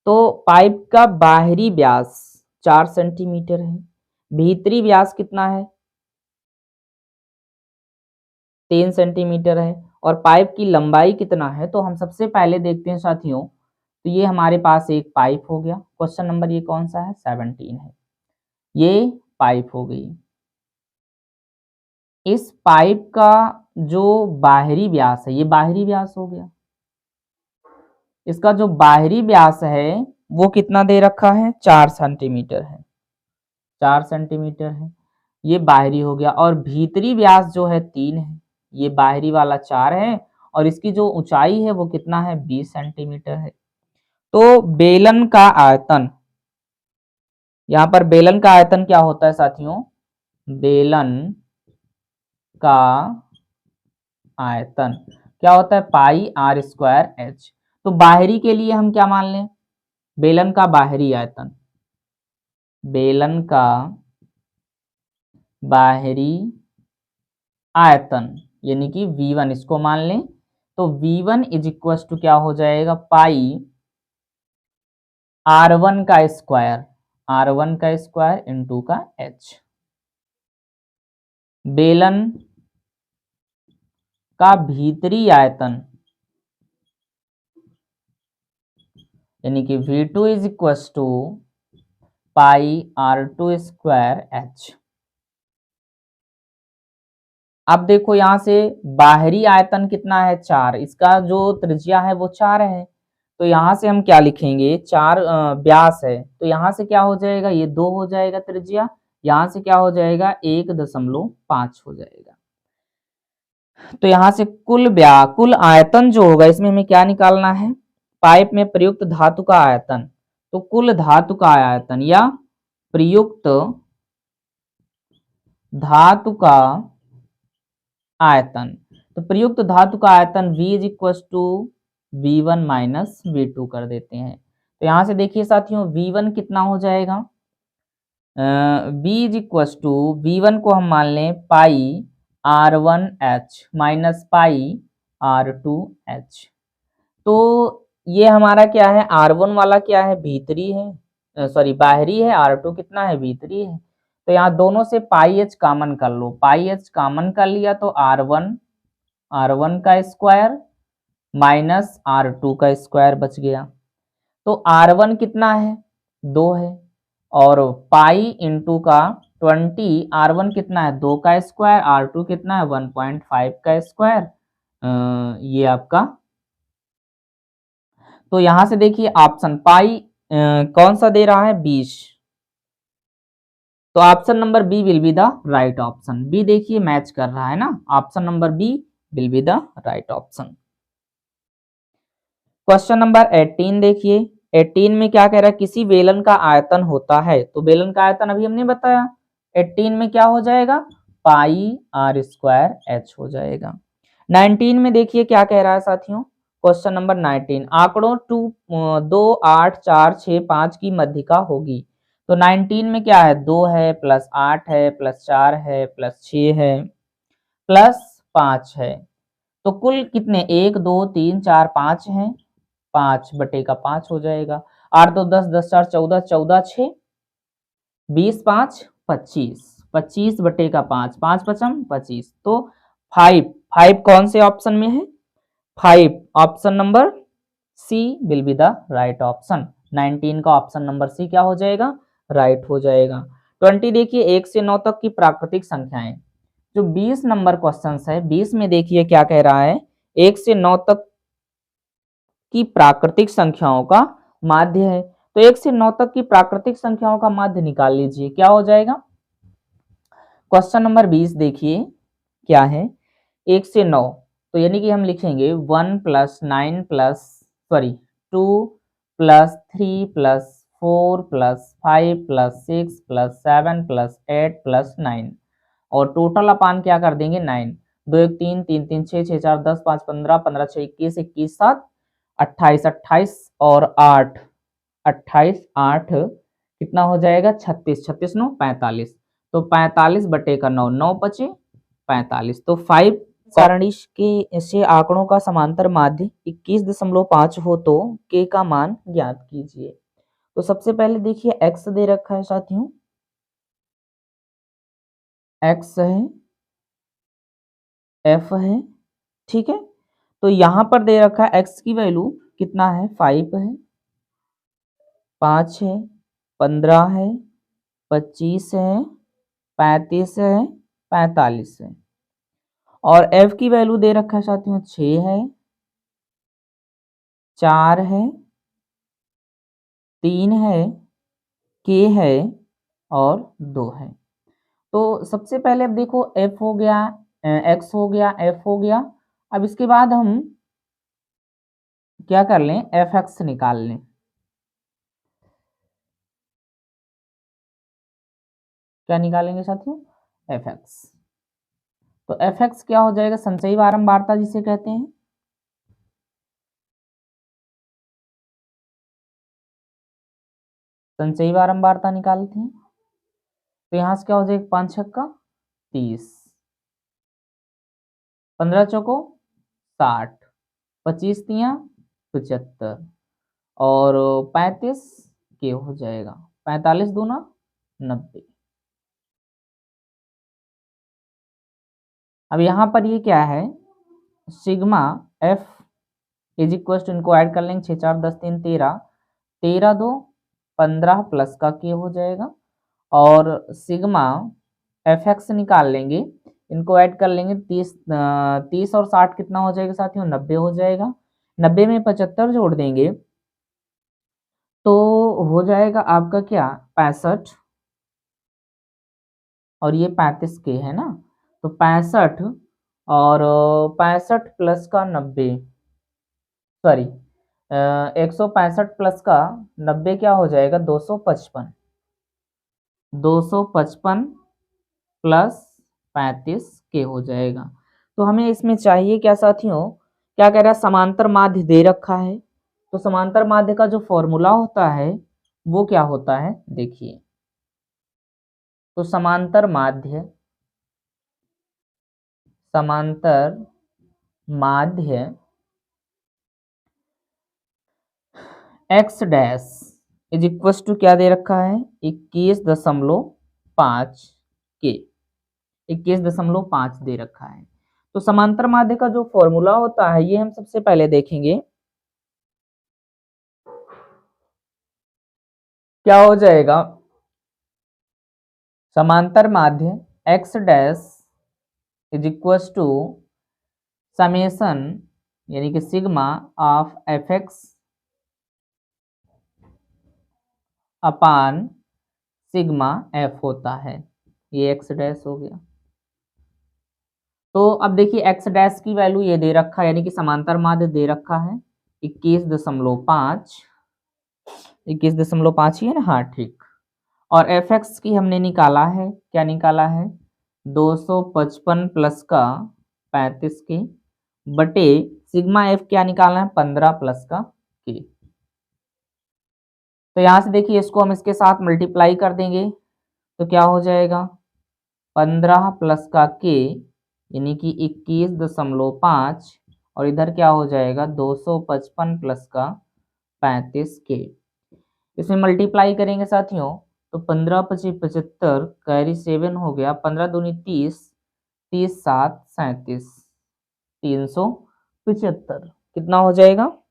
तो पाइप का बाहरी व्यास 4 सेंटीमीटर है, भीतरी व्यास कितना है? 3 सेंटीमीटर है, और पाइप की लंबाई कितना है? तो हम सबसे पहले देखते हैं साथियों, तो ये हमारे पास एक पाइप हो गया। क्वेश्चन नंबर ये कौन सा है? 17 है। ये पाइप हो गई। इस पाइप का जो बाहरी व्यास है, ये बाहरी व्यास हो गया। इसका जो बाहरी व्यास है वो कितना दे रखा है? 4 सेंटीमीटर है। 4 सेंटीमीटर है, ये बाहरी हो गया। और भीतरी व्यास जो है 3 है, ये बाहरी वाला 4 है, और इसकी जो ऊंचाई है वो कितना है? 20 सेंटीमीटर है। तो बेलन का आयतन, यहाँ पर बेलन का आयतन क्या होता है साथियों? बेलन का आयतन क्या होता है? पाई आर स्क्वायर एच। तो बाहरी के लिए हम क्या मान लें? बेलन का बाहरी आयतन, बेलन का बाहरी आयतन यानी कि V1 इसको मान लें। तो V1 इज इक्वल टू क्या हो जाएगा? पाई R1 का स्क्वायर, R1 का स्क्वायर इंटू का H। बेलन का भीतरी आयतन यानी कि V2 is equal to pi R2 square H। अब देखो यहां से बाहरी आयतन कितना है? 4। इसका जो त्रिज्या है वो 4 है। तो यहाँ से हम क्या लिखेंगे? 4 व्यास है, तो यहाँ से क्या हो जाएगा? ये 2 हो जाएगा त्रिज्या। यहाँ से क्या हो जाएगा? 1.5 हो जाएगा। तो यहाँ से कुल आयतन जो होगा, इसमें हमें क्या निकालना है? पाइप में प्रयुक्त धातु का आयतन। तो कुल धातु का आयतन या प्रयुक्त धातु का आयतन, तो प्रयुक्त धातु का आयतन V is equal to V1 minus V2 कर देते हैं। तो यहाँ से देखिए साथियों, V1 कितना हो जाएगा? V is equal to V1 को हम मान लें पाई R1H माइनस पाई R2H। तो ये हमारा क्या है? R1 वाला क्या है? भीतरी है, सॉरी बाहरी है। R2 कितना है? भीतरी है। तो यहाँ दोनों से पाई एच कॉमन कर लो। पाई एच कॉमन कर लिया तो R1 का स्क्वायर माइनस R2 का स्क्वायर बच गया। तो R1 कितना है? 2 है, और पाई इंटू का 20, R1 कितना है? 2 का स्क्वायर, R2 कितना है? 1.5 का स्क्वायर। ये आपका, तो यहां से देखिए ऑप्शन पाई कौन सा दे रहा है? 20। तो option number B will be the right option. B देखिए मैच कर रहा है ना, option number B will be the right option. Question number 18 देखिए। 18 में क्या कह रहा है? किसी बेलन का आयतन होता है, तो बेलन का आयतन अभी हमने बताया। 18 में क्या हो जाएगा? पाई आर स्क्वायर एच हो जाएगा। 19 में देखिए क्या कह रहा है साथियों? क्वेश्चन नंबर 19, आंकड़ों 2, 8, 4, 6, 5 की मध्यिका होगी। तो 19 में क्या है? 2 है, प्लस 8 है, प्लस 4 है, प्लस 6 है, प्लस 5 है। तो कुल कितने? 1, 2, 3, 4, 5 हैं। 5/5 हो जाएगा। 8, 2, 10, 10, 4, 14, 14, 6, 20, 5, 25, 25/5, 5 पचम 25। तो 5 कौन से ऑप्शन में है? 5 option number C will be the right option. 19 का ऑप्शन नंबर सी क्या हो जाएगा? राइट हो जाएगा। 20 देखिए, 1 से 9 तक की प्राकृतिक संख्याएं। जो 20 नंबर क्वेश्चन है, 20 में देखिए क्या कह रहा है? 1 से 9 तक की प्राकृतिक संख्याओं का माध्य है। तो 1 से 9 तक की प्राकृतिक संख्याओं का माध्य निकाल लीजिए, क्या हो जाएगा? क्वेश्चन नंबर 20 देखिए क्या है? 1 से 9, तो यानी कि हम लिखेंगे 1 plus 9 plus, sorry 2 plus 3 plus 4 plus 5 plus 6 plus 7 plus 8 plus 9। और टोटल अपान क्या कर देंगे 9, 2 1 3 3 3 6 6 4 10 5 15 15 6 21 21 7 28 28 और 8 28 8 कितना हो जाएगा 36 36 9 45, तो 45 बटे का 9 9 बचे 45, तो 5 सारणी के से आंकड़ों का समांतर माध्य 21.5 हो तो k का मान ज्ञात कीजिए। तो सबसे पहले देखिए x दे रखा है साथियों, x है, f है, ठीक है। तो यहां पर दे रखा है x की वैल्यू कितना है 5 है, 5 है, 15 है, 25 है, 35 है, 45 है, और f की वैल्यू दे रखा है साथियों 6 है, 4 है, 3 है, k है और 2 है। तो सबसे पहले अब देखो f हो गया, x हो गया, f हो गया। अब इसके बाद हम क्या कर लें, fx निकाल लें। क्या निकालेंगे साथियों, fx। तो fx क्या हो जाएगा, संचयी बारंबारता जिसे कहते हैं। संचयी बारंबारता निकालते हैं, तो यहां से क्या हो जाएगा 5 छक्का 30, 15 चौको 60, 25 तिया 75 और 35 के हो जाएगा, 45 दूना 90। अब यहाँ पर ये क्या है, sigma F is equal to, इनको ऐड कर लेंगे 6 4 10 3 13, 13 2 15 प्लस का के हो जाएगा, और सिग्मा एफ एक्स निकाल लेंगे, इनको ऐड कर लेंगे 30 और 60 कितना हो जाएगा साथियों 90 हो जाएगा, 90 में 75 जोड़ देंगे तो हो जाएगा आपका क्या 65, और ये 35 के है ना, तो 65 और 65 प्लस का 90, सॉरी 165 प्लस का 90 क्या हो जाएगा 255, 255 प्लस 35 के हो जाएगा। तो हमें इसमें चाहिए क्या साथियों, क्या कह रहा है, समांतर माध्य दे रखा है, तो समांतर माध्य का जो फॉर्मूला होता है वो क्या होता है देखिए। तो समांतर माध्य, समांतर माध्य x dash is equal to क्या दे रखा है 21.5 के, 21.5 दे रखा है। तो समांतर माध्य का जो फॉर्मूला होता है ये हम सबसे पहले देखेंगे, क्या हो जाएगा, समांतर माध्य x dash is equal to summation यानी कि sigma of F X upon sigma F होता है, ये एक्स डैश हो गया। तो अब देखिए एक्स डैश की वैल्यू ये दे रखा है, यानी कि समांतर माध्य दे रखा है 21.5, 21.5 ही है ना, हाँ ठीक। और एफ एक्स की हमने निकाला है, क्या निकाला है 255 प्लस का 35 के बटे सिग्मा एफ क्या निकालना है 15 प्लस का के। तो यहां से देखिए इसको हम इसके साथ मल्टीप्लाई कर देंगे तो क्या हो जाएगा 15 प्लस का के यानी कि 21.5 और इधर क्या हो जाएगा 255 प्लस का 35 के। इसमें मल्टीप्लाई करेंगे साथियों तो 15 पची 75 कैरी 7 हो गया, 15 दूनी 30, 30 7 37, 375 कितना हो जाएगा,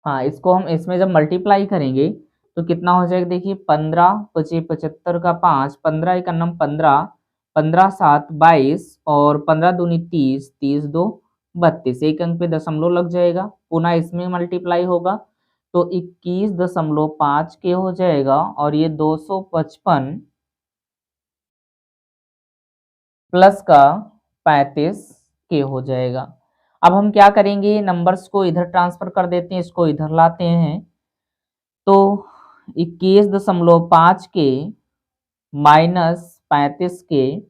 हाँ इसको हम इसमें जब मल्टीप्लाई करेंगे तो कितना हो जाएगा देखिए 15 पची 75 का 5, 15 एक अन्नम 15, 15 7 22 और 15 दूनी 30, 30 2 32, एक अंक पे दशमलव लग जाएगा, पुनः इसमें मल्टीप्लाई होगा तो 21.5 के हो जाएगा, और ये 255 प्लस का 35 के हो जाएगा। अब हम क्या करेंगे, नंबर्स को इधर ट्रांसफर कर देते हैं, इसको इधर लाते हैं तो 21.5 के -35 के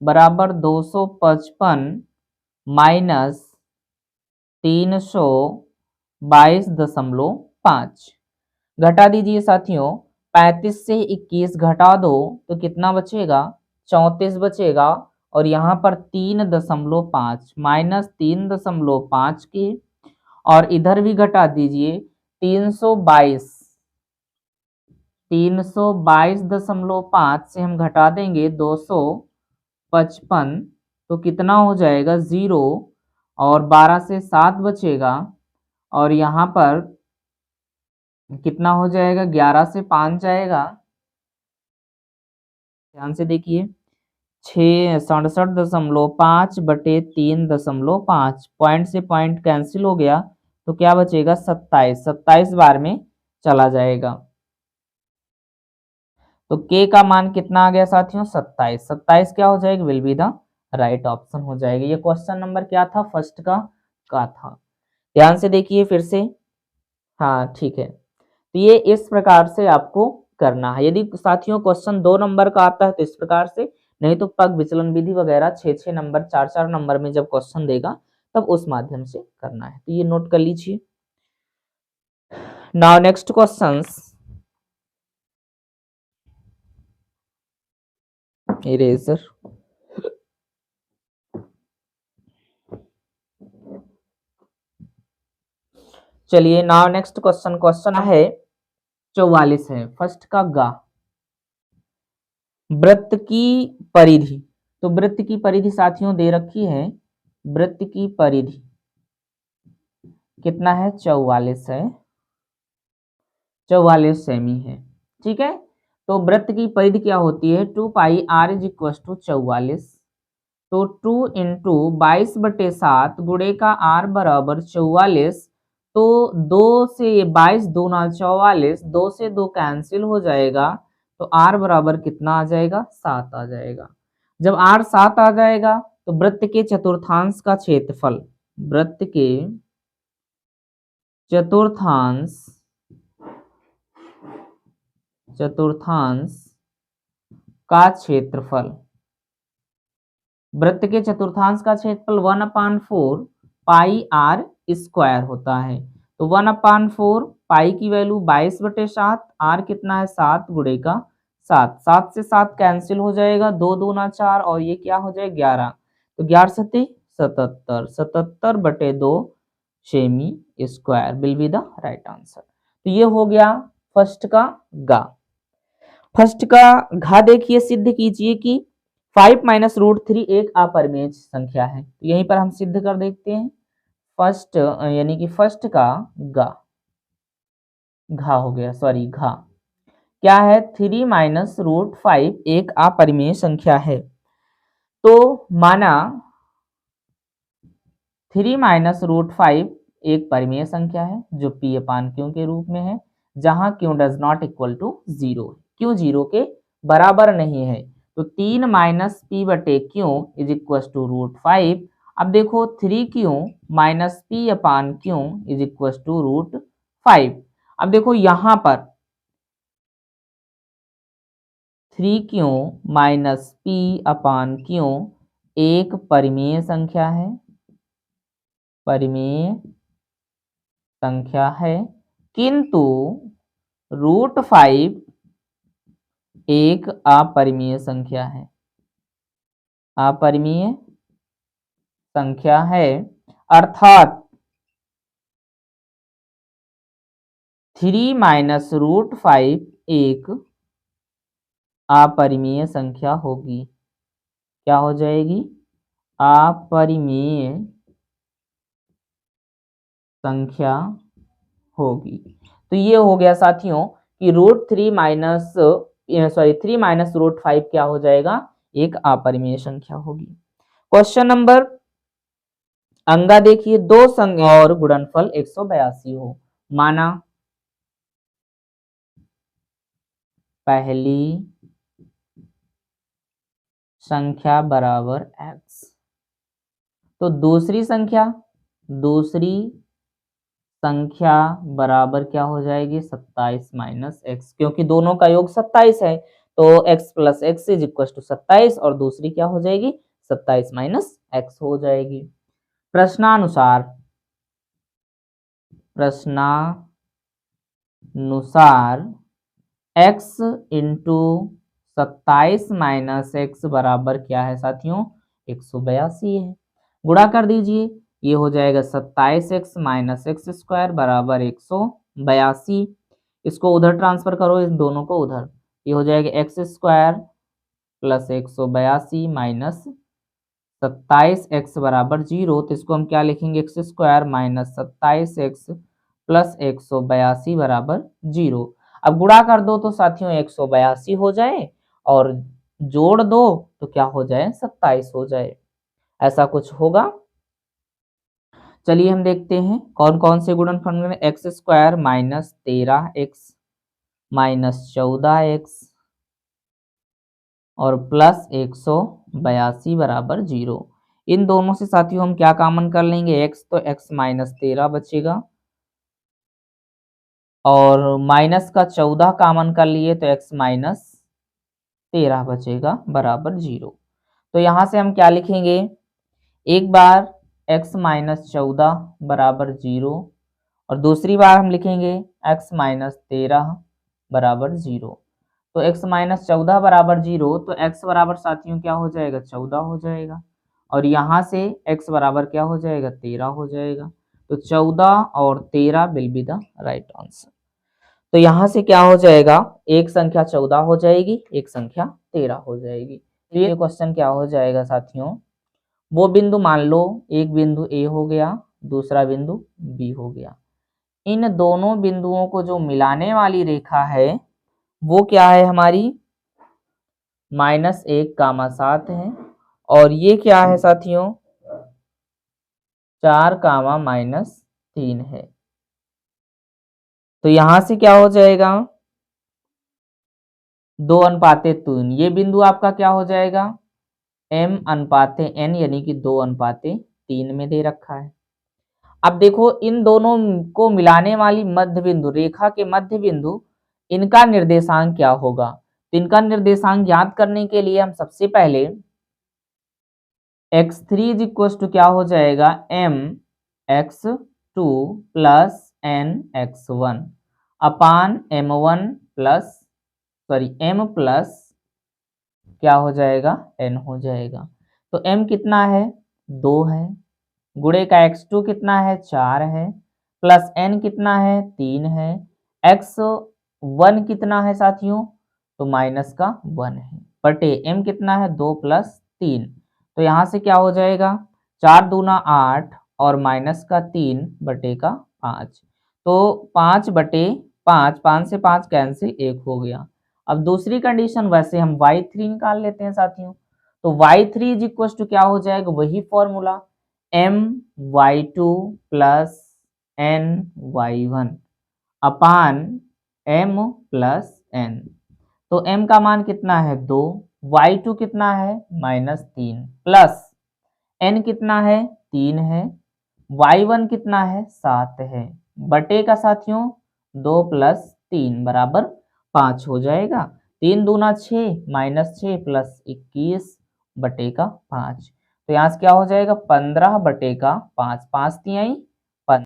बराबर 255 माइनस 322.5 घटा दीजिए साथियों। 35 से 21 घटा दो तो कितना बचेगा, 34 बचेगा। और यहाँ पर 3.5 -3.5 के, और इधर भी घटा दीजिए 322.5 से हम घटा देंगे 255, तो कितना हो जाएगा 0, और 12 से 7 बचेगा, और यहाँ पर कितना हो जाएगा, 11 से 5 जाएगा। ध्यान से देखिए, 67.5 बटे 3.5, पॉइंट से पॉइंट कैंसिल हो गया, तो क्या बचेगा 27, 27 बार में चला जाएगा। तो k का मान कितना आ गया साथियों, 27, 27 क्या हो जाएगा, will be the right option हो जाएगा। ये क्वेश्चन नंबर क्या था, फर्स्ट का था। ध्यान से देखिए फिर से, हाँ ठीक है। तो ये इस प्रकार से आपको करना है। यदि साथियों क्वेश्चन 2 नंबर का आता है तो इस प्रकार से, नहीं तो पग विचलन विधि वगैरह 6-6 नंबर 4-4 नंबर में जब क्वेश्चन देगा तब उस माध्यम से करना है। तो ये नोट कर लीजिए। Now next questions, eraser. चलिए नाउ नेक्स्ट क्वेश्चन, क्वेश्चन है 44 है, फर्स्ट का गा। वृत्त की परिधि, तो वृत्त की परिधि साथियों दे रखी है, वृत्त की परिधि कितना है, 44 है, 44 सेमी है। ठीक है, तो वृत्त की परिधि क्या होती है, 2 पाई r इज इक्वल टू 44। तो 2 इंटू 22/7 गुणे का r बराबर 44। तो 2 से 22 दूना 44, 2 से 2 कैंसिल हो जाएगा, तो r बराबर कितना आ जाएगा, 7 आ जाएगा। जब r 7 आ जाएगा तो वृत्त के चतुर्थांश का क्षेत्रफल, वृत्त के चतुर्थांश का क्षेत्रफल, वृत्त के चतुर्थांश का क्षेत्रफल 1/4 पाई r स्क्वायर होता है। तो 1/4 पाई की वैल्यू 22/7, r कितना है 7 गुणे का 7, 7 से 7 कैंसिल हो जाएगा, 2 दूना 4, और ये क्या हो जाएगा 11। तो 11 सत्ते 77, 77/2 semi square will be the right answer. तो ये हो गया फर्स्ट का गा। फर्स्ट का घा देखिए, सिद्ध कीजिए कि 5 माइनस रूट 3 एक अपरिमेय संख्या है। तो यहीं पर हम सिद्ध कर देखते हैं। फर्स्ट यानी कि फर्स्ट का गा, घा हो गया, सॉरी घा क्या है, 3 माइनस रूट 5 एक अपरिमेय संख्या है। तो माना 3 माइनस रूट 5 एक परिमेय संख्या है जो p अपान क्यू के रूप में है, जहां Q does not equal to 0, Q 0 के बराबर नहीं है। तो 3 माइनस पी बटे Q is equal to root 5। अब देखो 3 Q minus P upon Q is equal to root 5। अब देखो यहां पर 3 Q minus P upon Q एक परिमेय संख्या है, परिमेय संख्या है, किंतु रूट 5 एक अपरिमेय संख्या है, अपरिमेय संख्या है। अर्थात 3 माइनस रूट 5 एक अपरिमेय संख्या होगी। क्या हो जाएगी, अपरिमेय संख्या होगी। तो ये हो गया साथियों कि root 3 minus sorry 3 minus root 5 क्या हो जाएगा, एक अपरिमेय संख्या होगी। क्वेश्चन नंबर अंगा देखिए, दो संख्या और गुणनफल 182 हो। माना पहली संख्या बराबर x, तो दूसरी संख्या बराबर क्या हो जाएगी 27 माइनस एक्स, क्योंकि दोनों का योग 27 है तो x plus x is equal to 27 और दूसरी क्या हो जाएगी 27 माइनस एक्स हो जाएगी। प्रश्नानुसार x इंटू 27 माइनस एक्स बराबर क्या है साथियों 182 है। गुणा कर दीजिए, ये हो जाएगा 27x माइनस एक्स स्क्वायर बराबर 182। इसको उधर ट्रांसफर करो, इन दोनों को उधर, ये हो जाएगा x square plus 182 minus 27x बराबर 0, तो इसको हम क्या लिखेंगे x square minus 27x plus 182 बराबर 0। अब गुणा कर दो तो साथियों 182 हो जाए और जोड़ दो तो क्या हो जाए 27 हो जाए, ऐसा कुछ होगा। चलिए हम देखते हैं कौन कौन से गुणनफल में x square minus 13x minus 14x और प्लस 182 बराबर 0। इन दोनों से साथियों हम क्या कॉमन कर लेंगे x, तो x माइनस 13 बचेगा और माइनस का 14 कॉमन कर लिए तो x माइनस 13 बचेगा बराबर 0। तो यहाँ से हम क्या लिखेंगे, एक बार x माइनस 14 बराबर 0 और दूसरी बार हम लिखेंगे x माइनस 13 बराबर 0। तो x माइनस 14 बराबर 0, तो x बराबर साथियों क्या हो जाएगा 14 हो जाएगा और यहाँ से x बराबर क्या हो जाएगा 13 हो जाएगा। तो 14 और 13 will be the right answer. तो यहाँ से क्या हो जाएगा, एक संख्या 14 हो जाएगी, एक संख्या 13 हो जाएगी। तो ये क्वेश्चन क्या हो जाएगा साथियों, वो बिंदु मान लो एक बिंदु A हो गया, दूसरा बिंदु B हो गया, इन दोनों बिंदुओं को जो मिलाने वाली रेखा है वो क्या है हमारी -1, 7 है और ये क्या है साथियों 4, -3 है। तो यहां से क्या हो जाएगा 2:3, ये बिंदु आपका क्या हो जाएगा m/n यानी कि 2:3 में दे रखा है। अब देखो इन दोनों को मिलाने वाली मध्य बिंदु, रेखा के मध्य बिंदु, इनका निर्देशांक क्या होगा। तो इनका निर्देशांक ज्ञात करने के लिए हम सबसे पहले x3 इज इक्वल टू क्या हो जाएगा mx2 प्लस nx1 अपान m1 प्लस m प्लस क्या हो जाएगा n हो जाएगा। तो m कितना है 2 है, गुणे का x2 कितना है 4 है, प्लस n कितना है 3 है, x1 कितना है साथियों तो माइनस का 1 है, बटे m कितना है 2 प्लस 3। तो यहाँ से क्या हो जाएगा 4 दूना 8 और माइनस का 3 बटे का 5, तो 5 बटे 5, 5 से 5 कैंसिल 1 हो गया। अब दूसरी कंडीशन वैसे हम y3 निकाल लेते हैं साथियों, तो y3 इज इक्वल टू क्या हो जाएगा वही फॉर्मूला my2 प्लस ny1 अपान m प्लस n। तो m का मान कितना है 2, y2 कितना है -3 प्लस n कितना है 3 है, y1 कितना है 7 है, बटे का साथियों 2 प्लस 3 बराबर 5 हो जाएगा। 3 दूना 6 -6 प्लस 21 बटे का 5, तो यहाँ से क्या हो जाएगा 15 बटे का 5, 5 तिहाई 15।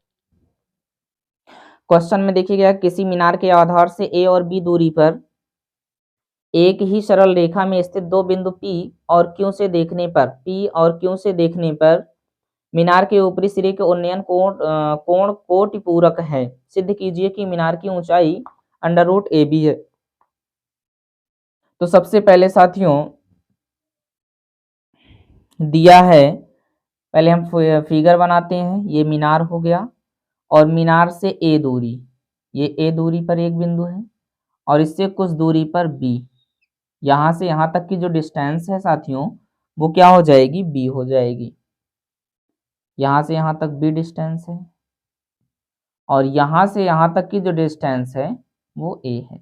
क्वेश्चन में देखिएगा किसी मीनार के आधार से a और b दूरी पर एक ही सरल रेखा में स्थित दो बिंदु P और Q से देखने पर मीनार के ऊपरी सिरे के उन्नयन कोण कोटिपूरक है। सिद्ध कीजिए कि मीनार की ऊंचाई √AB है। तो सबसे पहले साथियों दिया है, पहले हम फिगर बनाते हैं, ये मीनार हो गया और मीनार से A दूरी, ये A दूरी पर एक बिंदु है और इससे कुछ दूरी पर B, यहाँ से यहाँ तक की जो डिस्टेंस है साथियों वो क्या हो जाएगी B हो जाएगी। यहाँ से यहाँ तक B डिस्टेंस है और यहाँ से यहाँ तक की जो डिस्टेंस है वो A है।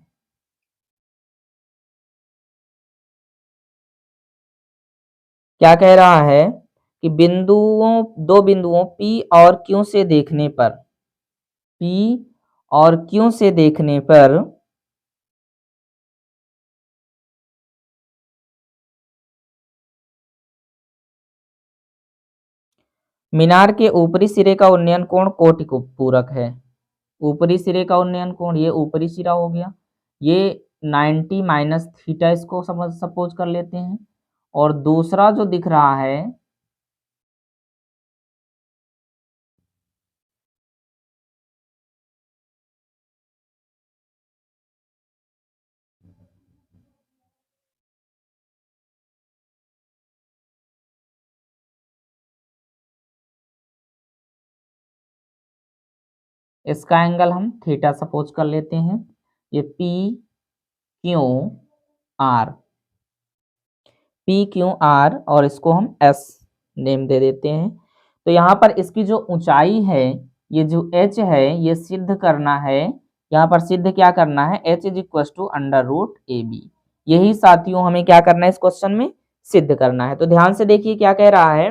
क्या कह रहा है कि दो बिंदुओं P और Q से देखने पर P और Q से देखने पर मीनार के ऊपरी सिरे का उन्नयन कोण कोटि को पूरक है। ऊपरी सिरे का उन्नयन कोण, ये ऊपरी सिरा हो गया, ये 90 माइनस थीटा इसको सपोज कर लेते हैं। और दूसरा जो दिख रहा है इसका एंगल हम थीटा सपोज कर लेते हैं। ये P Q R, P Q R, और इसको हम एस नेम दे देते हैं। तो यहाँ पर इसकी जो ऊंचाई है, ये जो एच है, ये सिद्ध करना है। यहाँ पर सिद्ध क्या करना है, H is equal to under root A B. यही साथियों हमें क्या करना है इस क्वेश्चन में, सिद्ध करना है। तो ध्यान से देखिए क्या कह रहा है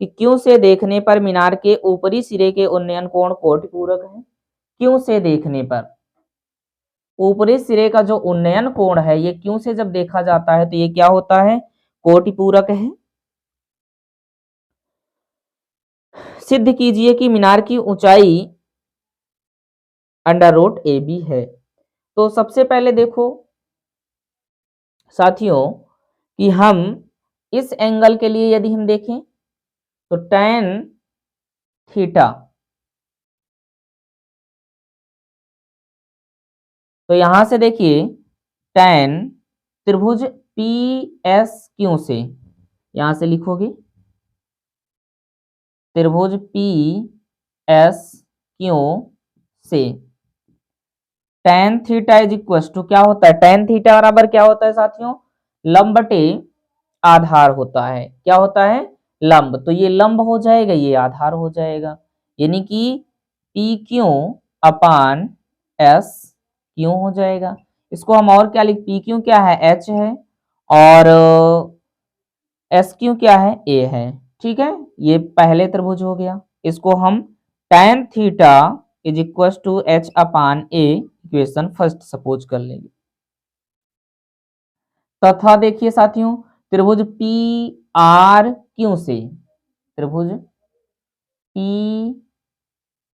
कि क्यों से देखने पर मीनार के ऊपरी सिरे के उन्नयन कोण कोटि पूरक है। क्यों से देखने पर ऊपरी सिरे का जो उन्नयन कोण है, ये क्यों से जब देखा जाता है तो ये क्या होता है, कोटि पूरक है। सिद्ध कीजिए कि मीनार की ऊंचाई अंडर रूट ए बी है। तो सबसे पहले देखो साथियों कि हम इस एंगल के लिए यदि हम देखें तो tan थीटा, तो यहां से देखिए tan त्रिभुज पी एस क्यू से, यहां से लिखोगे त्रिभुज पी एस क्यू से tan theta is equal to क्या होता है, tan थीटा बराबर क्या होता है साथियों, लंब बटे आधार होता है। क्या होता है, लंब। तो ये लंब हो जाएगा, ये आधार हो जाएगा, यानी कि पी क्यू अपान एस क्यू हो जाएगा। इसको हम और क्या लिख, पी क्यू क्या है, एच है, और एस क्यू क्या है, ए है। ठीक है, ये पहले त्रिभुज हो गया। इसको हम tan theta is equal to H upon A equation first suppose कर लेंगे। तथा देखिए साथियों त्रिभुज पी आर क्यू से, त्रिभुज पी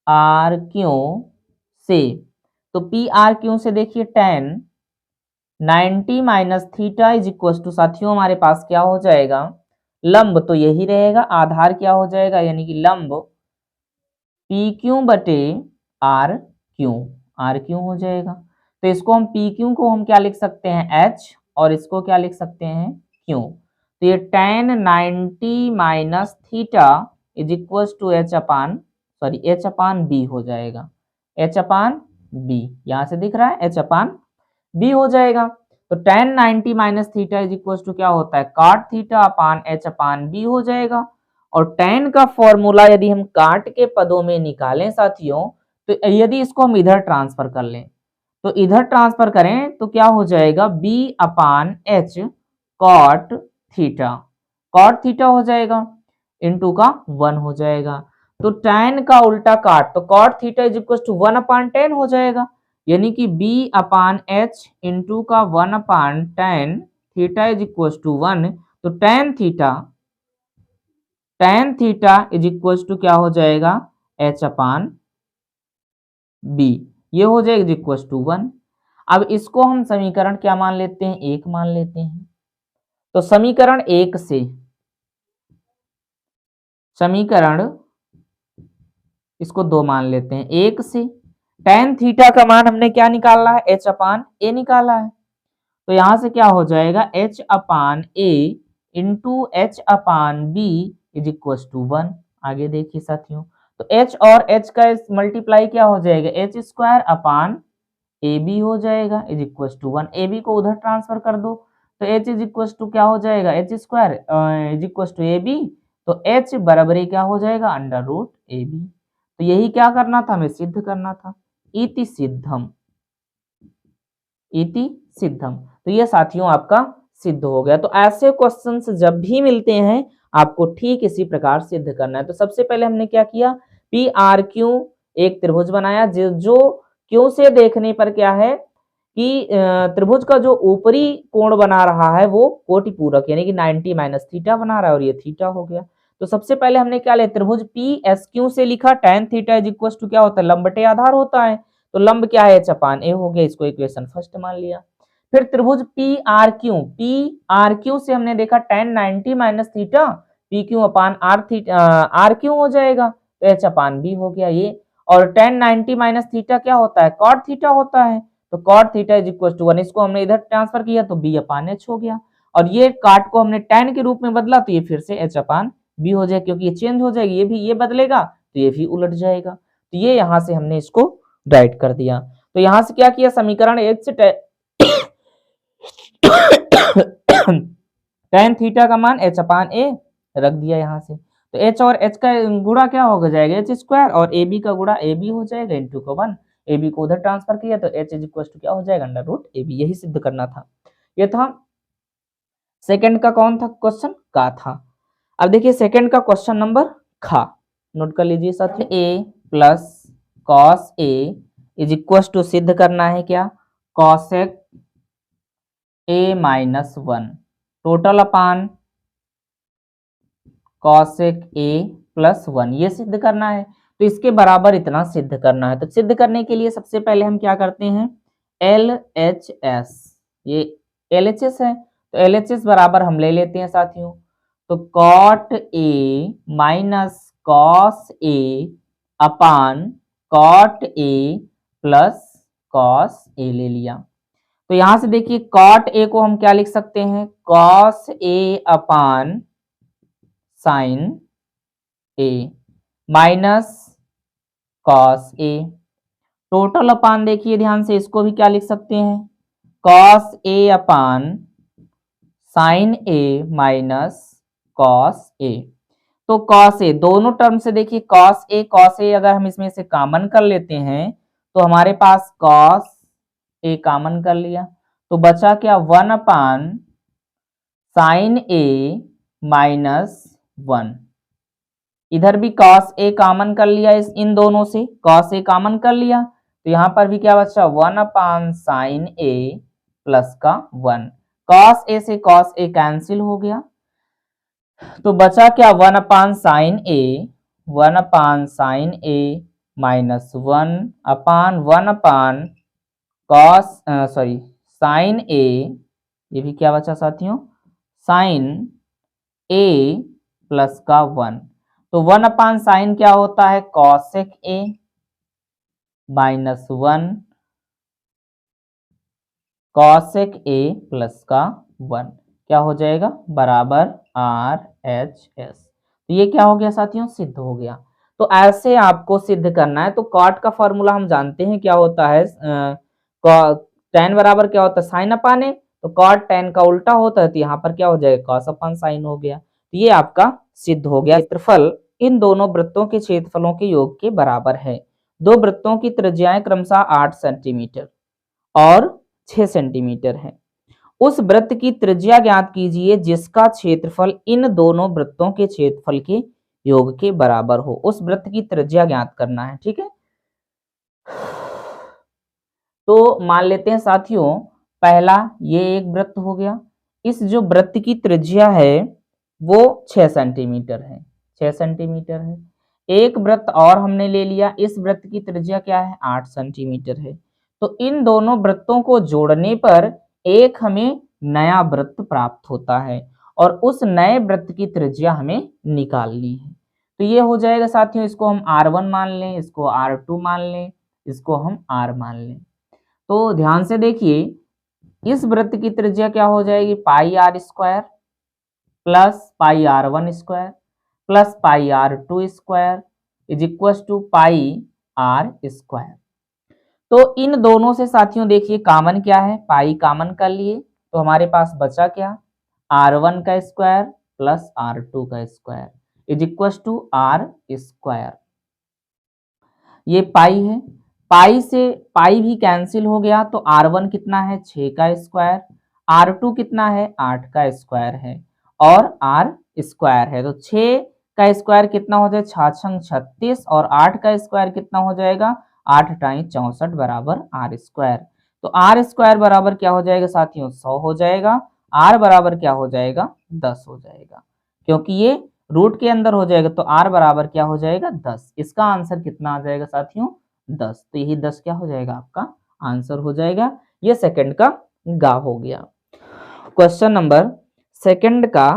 आर क्यू से, तो पी आर क्यू से देखिए tan 90 minus theta is equal to साथियों हमारे पास क्या हो जाएगा, लंब तो यही रहेगा, आधार क्या हो जाएगा, यानी कि लंब पी क्यू बटे आर क्यू, आर क्यू हो जाएगा। तो इसको हम पी क्यू को हम क्या लिख सकते हैं, एच, और इसको क्या लिख सकते हैं, क्यू। तो ये tan 90 minus theta is equal to H upon, sorry H upon B हो जाएगा, एच अपान बी, यहां से दिख रहा है एच अपान बी हो जाएगा। तो tan 90 minus theta is equal to क्या होता है, cot theta upon H upon B हो जाएगा। और tan का फॉर्मूला यदि हम काट के पदों में निकालें साथियों, तो यदि इसको हम इधर ट्रांसफर कर लें, तो इधर ट्रांसफर करें तो क्या हो जाएगा, b upon H cot theta, cot theta हो जाएगा, इनटू का 1 हो जाएगा। तो tan का उल्टा काट, तो cot theta is equal to 1 upon tan हो जाएगा, यानी कि b अपान एच इंटू का 1 upon tan theta is equal to 1। तो tan theta is equal to क्या हो जाएगा, h अपान b, ये हो जाएगा इज इक्वल टू 1। अब इसको हम समीकरण क्या मान लेते हैं, एक मान लेते हैं। तो समीकरण एक से, समीकरण इसको दो मान लेते हैं, एक से tan थीटा का मान हमने क्या निकाला है, h अपान ए निकाला है। तो यहां से क्या हो जाएगा, h upon A into H upon B is equal to 1। आगे देखिए साथियों, तो h और h का मल्टीप्लाई क्या हो जाएगा, H square upon A B हो जाएगा is equal to 1। A B को उधर ट्रांसफर कर दो, तो h इज इक्वल टू क्या हो जाएगा, H square is equal to A B, तो h बराबरी क्या हो जाएगा, अंडर रूट ए बी। तो यही क्या करना था, हमें सिद्ध करना था, इति सिद्धम, इति सिद्धम। तो ये साथियों आपका सिद्ध हो गया। तो ऐसे क्वेश्चंस जब भी मिलते हैं आपको ठीक इसी प्रकार सिद्ध करना है। तो सबसे पहले हमने क्या किया, पी आर क्यू एक त्रिभुज बनाया जो क्यों से देखने पर क्या है कि त्रिभुज का जो ऊपरी कोण बना रहा है वो कोटि पूरक यानी कि 90 माइनस थीटा बना रहा है और ये थीटा हो गया। तो सबसे पहले हमने क्या लिया, त्रिभुज पी एस क्यू से लिखा, tan theta is equal to क्या होता है, लंब बटे आधार होता है, तो लंब क्या है, h/a हो गया, इसको इक्वेशन फर्स्ट मान लिया। फिर त्रिभुज पी आर क्यू से हमने देखा tan 90 minus theta P Q upon R theta R Q हो जाएगा, तो h/b हो गया ये। और tan 90 माइनस थीटा क्या होता है, cot थीटा होता है, तो cot theta is equal to 1, इसको हमने इधर ट्रांसफर किया तो b/h हो गया, और ये काट को हमने tan के रूप में बदला तो ये फिर से h/b हो जाएगा, क्योंकि ये चेंज हो जाएगी, ये भी ये बदलेगा तो ये भी उलट जाएगा। तो ये यहां से हमने इसको राइट कर दिया। तो यहां से क्या किया, समीकरण 1 से tan थीटा का मान h/a रख दिया यहाँ से, तो h और h का गुणा क्या होगा जाएगा h स्क्वायर, और ab का गुणा ab हो जाएगा इंटू का 1, ab को उधर ट्रांसफर किया तो h इज इक्वल टू क्या हो जाएगा √ab, यही सिद्ध करना था। ये था सेकंड का कौन था क्वेश्चन, का था। अब देखिए सेकंड का क्वेश्चन नंबर खा, नोट कर लीजिए साथियों, a plus cos a is equal to सिद्ध करना है क्या, cosec a minus 1 total upon cosec a plus 1, ये सिद्ध करना है। तो इसके बराबर इतना सिद्ध करना है। तो सिद्ध करने के लिए सबसे पहले हम क्या करते हैं, LHS, ये LHS है तो LHS बराबर हम ले लेते हैं साथियों, तो cot a minus cos a upon cot a plus cos a ले लिया। तो यहां से देखिए cot a को हम क्या लिख सकते हैं, cos a upon sine a minus cos a, total upon देखिए ध्यान से इसको भी क्या लिख सकते हैं, cos a upon sine a minus cos a। तो cos a दोनों टर्म से देखिए cos a अगर हम इसमें से कॉमन कर लेते हैं तो हमारे पास cos a कॉमन कर लिया, तो बचा क्या 1 अपान साइन a माइनस 1, इधर भी cos a कॉमन कर लिया, इन दोनों से cos a कॉमन कर लिया, तो यहां पर भी क्या बचा 1 अपान साइन a प्लस का 1, cos a से cos a कैंसिल हो गया, तो बचा क्या 1 अपान sine a minus 1 upon 1 upon cos sine a, ये भी क्या बचा साथियों, साइन a प्लस का 1, तो 1 अपान साइन क्या होता है, cosec a minus 1 cosec a plus का 1, क्या हो जाएगा बराबर RHS। तो ये क्या हो गया साथियों, सिद्ध हो गया। तो ऐसे आपको सिद्ध करना है। तो कॉट का फॉर्मूला हम जानते हैं क्या होता है, tan बराबर क्या होता है साइन अपान ए, तो कॉट tan का उल्टा होता है, तो यहाँ पर क्या हो जाएगा कॉस अपान साइन हो गया। तो ये आपका सिद्ध हो गया। क्षेत्रफल इन दोनों वृत्तों के क्षेत्रफलों के योग के बराबर है। दो वृत्तों की त्रिज्याएं क्रमशः 8 सेंटीमीटर और 6 सेंटीमीटर है। उस वृत्त की त्रिज्या ज्ञात कीजिए जिसका क्षेत्रफल इन दोनों वृत्तों के क्षेत्रफल के योग के बराबर हो। उस वृत्त की त्रिज्या ज्ञात करना है, ठीक है। तो मान लेते हैं साथियों, पहला ये एक वृत्त हो गया, इस जो वृत्त की त्रिज्या है वो 6 सेंटीमीटर है, 6 सेंटीमीटर है। एक वृत्त और हमने ले लिया, इस वृत्त की त्रिज्या क्या है 8 सेंटीमीटर है। तो इन दोनों वृत्तों को जोड़ने पर एक हमें नया वृत्त प्राप्त होता है और उस नए वृत्त की त्रिज्या हमें निकालनी है। तो ये हो जाएगा साथियों, इसको हम R1 मान लें, इसको R2 मान लें, इसको हम R मान लें। तो ध्यान से देखिए, इस वृत्त की त्रिज्या क्या हो जाएगी pi R square plus pi R1 square plus pi R2 square is equal to pi R square. तो इन दोनों से साथियों देखिए कॉमन क्या है, पाई कॉमन कर लिए, तो हमारे पास बचा क्या R1 का स्क्वायर प्लस R2 का square is equal to R square. ये पाई है, पाई से पाई भी कैंसिल हो गया, तो R1 कितना है 6 का स्क्वायर, R2 कितना है 8 का स्क्वायर है और R स्क्वायर है, तो 6 का स्क्वायर कितना हो जाए 6×6 = 36 और 8 का स्क्वायर कितना हो जाएगा 8 × 64 बराबर आर स्क्वायर। तो आर स्क्वायर बराबर क्या हो जाएगा साथियों 100 हो जाएगा। आर बराबर क्या हो जाएगा 10 हो जाएगा, क्योंकि ये रूट के अंदर हो जाएगा तो आर बराबर क्या हो जाएगा 10। इसका आंसर कितना आ जाएगा साथियों 10। तो यही 10 क्या हो जाएगा आपका आंसर हो जाएगा। ये सेकंड का गा हो गया। क्वेश्चन नंबर सेकंड का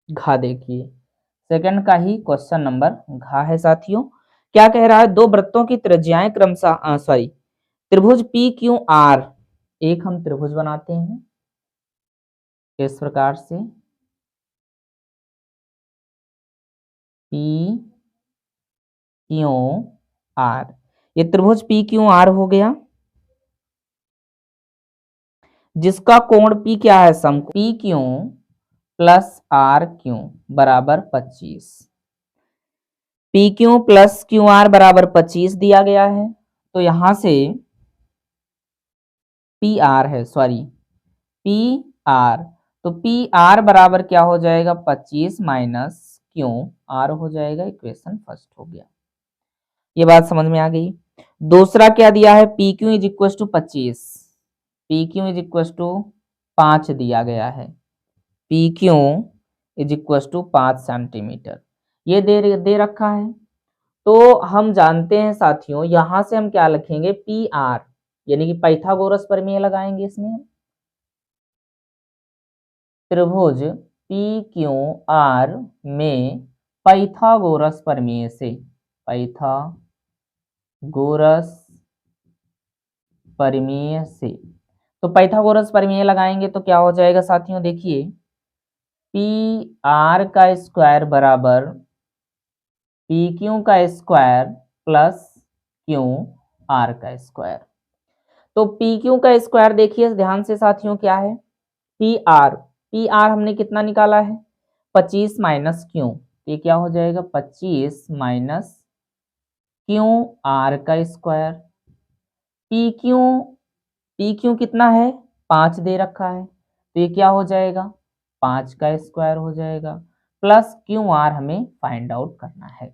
घा देखिए, सेकंड का ही क्वेश्चन नंबर घा है साथियों। क्या कह रहा है, दो वृत्तों की त्रिज्याएं क्रमशः त्रिभुज पी क्यू आर, एक हम त्रिभुज बनाते हैं इस प्रकार से पी क्यू आर, ये त्रिभुज पी क्यू आर हो गया, जिसका कोण पी क्या है समकोण P Q plus R Q बराबर 25। P Q plus Q R बराबर 25 दिया गया है। तो यहां से पी आर है, सॉरी पी आर, तो पी आर बराबर क्या हो जाएगा 25 माइनस क्यू आर हो जाएगा। इक्वेशन फर्स्ट हो गया, ये बात समझ में आ गई। दूसरा क्या दिया है, P Q is equal to 25, P Q is equal to 5 दिया गया है, P Q is equal to 5 centimetre ये दे रखा है। तो हम जानते हैं साथियों, यहां से हम क्या लिखेंगे पी आर, यानी कि पाइथागोरस प्रमेय लगाएंगे इसमें। त्रिभुज पी क्यू आर में पाइथागोरस प्रमेय से, पाइथागोरस प्रमेय से, तो पाइथागोरस प्रमेय लगाएंगे तो क्या हो जाएगा साथियों, देखिए पी आर का स्क्वायर बराबर पी क्यू का स्क्वायर प्लस क्यू आर का स्क्वायर। तो पी क्यू का स्क्वायर देखिए ध्यान से साथियों क्या है, पी आर हमने कितना निकाला है 25 माइनस क्यू, ये क्या हो जाएगा 25 माइनस क्यू आर का स्क्वायर। पी क्यू कितना है 5 दे रखा है, तो ये क्या हो जाएगा 5 का स्क्वायर हो जाएगा, प्लस क्यू आर हमें फाइंड आउट करना है।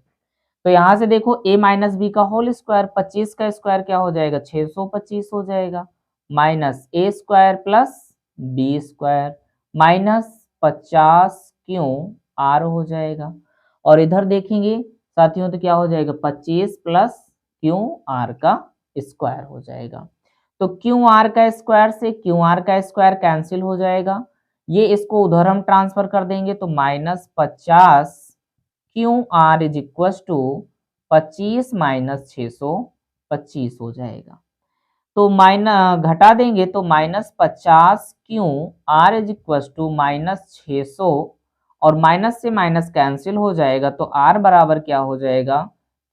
तो यहां से देखो a माइनस बी का होल स्क्वायर, 25 का स्क्वायर क्या हो जाएगा 625 हो जाएगा, minus A square plus B square minus 50 Q R हो जाएगा। और इधर देखेंगे साथियों तो क्या हो जाएगा 25 प्लस क्यू आर का स्क्वायर हो जाएगा। तो क्यू आर का स्क्वायर से क्यू आर का स्क्वायर कैंसिल हो जाएगा, ये इसको उधर हम ट्रांसफर कर देंगे तो minus 50 Q R is equal to 25 minus 625 हो जाएगा। तो घटा देंगे तो minus 50 Q R is equal to minus 600, और माइनस से माइनस कैंसिल हो जाएगा तो आर बराबर क्या हो जाएगा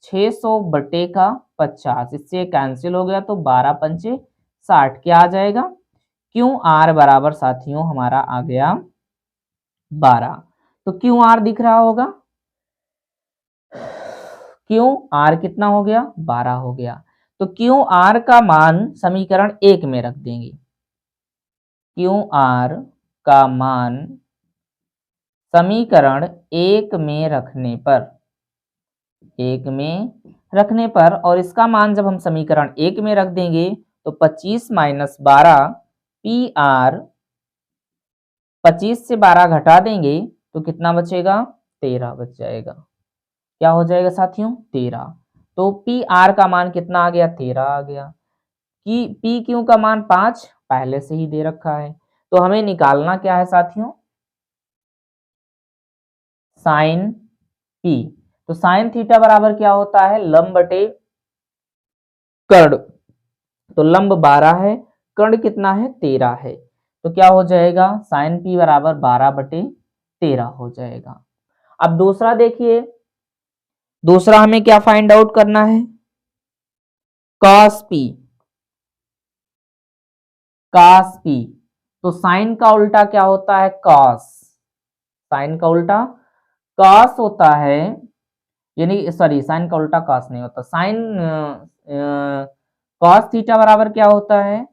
600 बटे का 50, इससे कैंसिल हो गया तो 12 पंचे 60 क्या आ जाएगा क्यू आर बराबर साथियों हमारा आ गया 12। तो क्यू आर दिख रहा होगा, क्यू आर कितना हो गया 12 हो गया। तो क्यू आर का मान समीकरण 1 में रख देंगे, क्यू आर का मान समीकरण 1 में रखने पर, 1 में रखने पर, और इसका मान जब हम समीकरण 1 में रख देंगे तो 25 माइनस 12 पी आर, 25 से 12 घटा देंगे तो कितना बचेगा 13 बच जाएगा, क्या हो जाएगा साथियों 13। तो पी आर का मान कितना आ गया 13 आ गया, कि पी क्यू का मान 5 पहले से ही दे रखा है। तो हमें निकालना क्या है साथियों साइन पी, तो साइन थीटा बराबर क्या होता है लंब बटे कर्ण, तो लंब 12 है, कर्ण कितना है 13 है, तो क्या हो जाएगा साइन पी बराबर 12 बटे 13 हो जाएगा। अब दूसरा देखिए, दूसरा हमें क्या फाइंड आउट करना है कॉस पी, कॉस पी, तो साइन का उल्टा क्या होता है कॉस, साइन का उल्टा कॉस होता है, यानी सॉरी साइन का उल्टा कॉस नहीं होता, साइन कॉस थीटा बराबर क्या होता है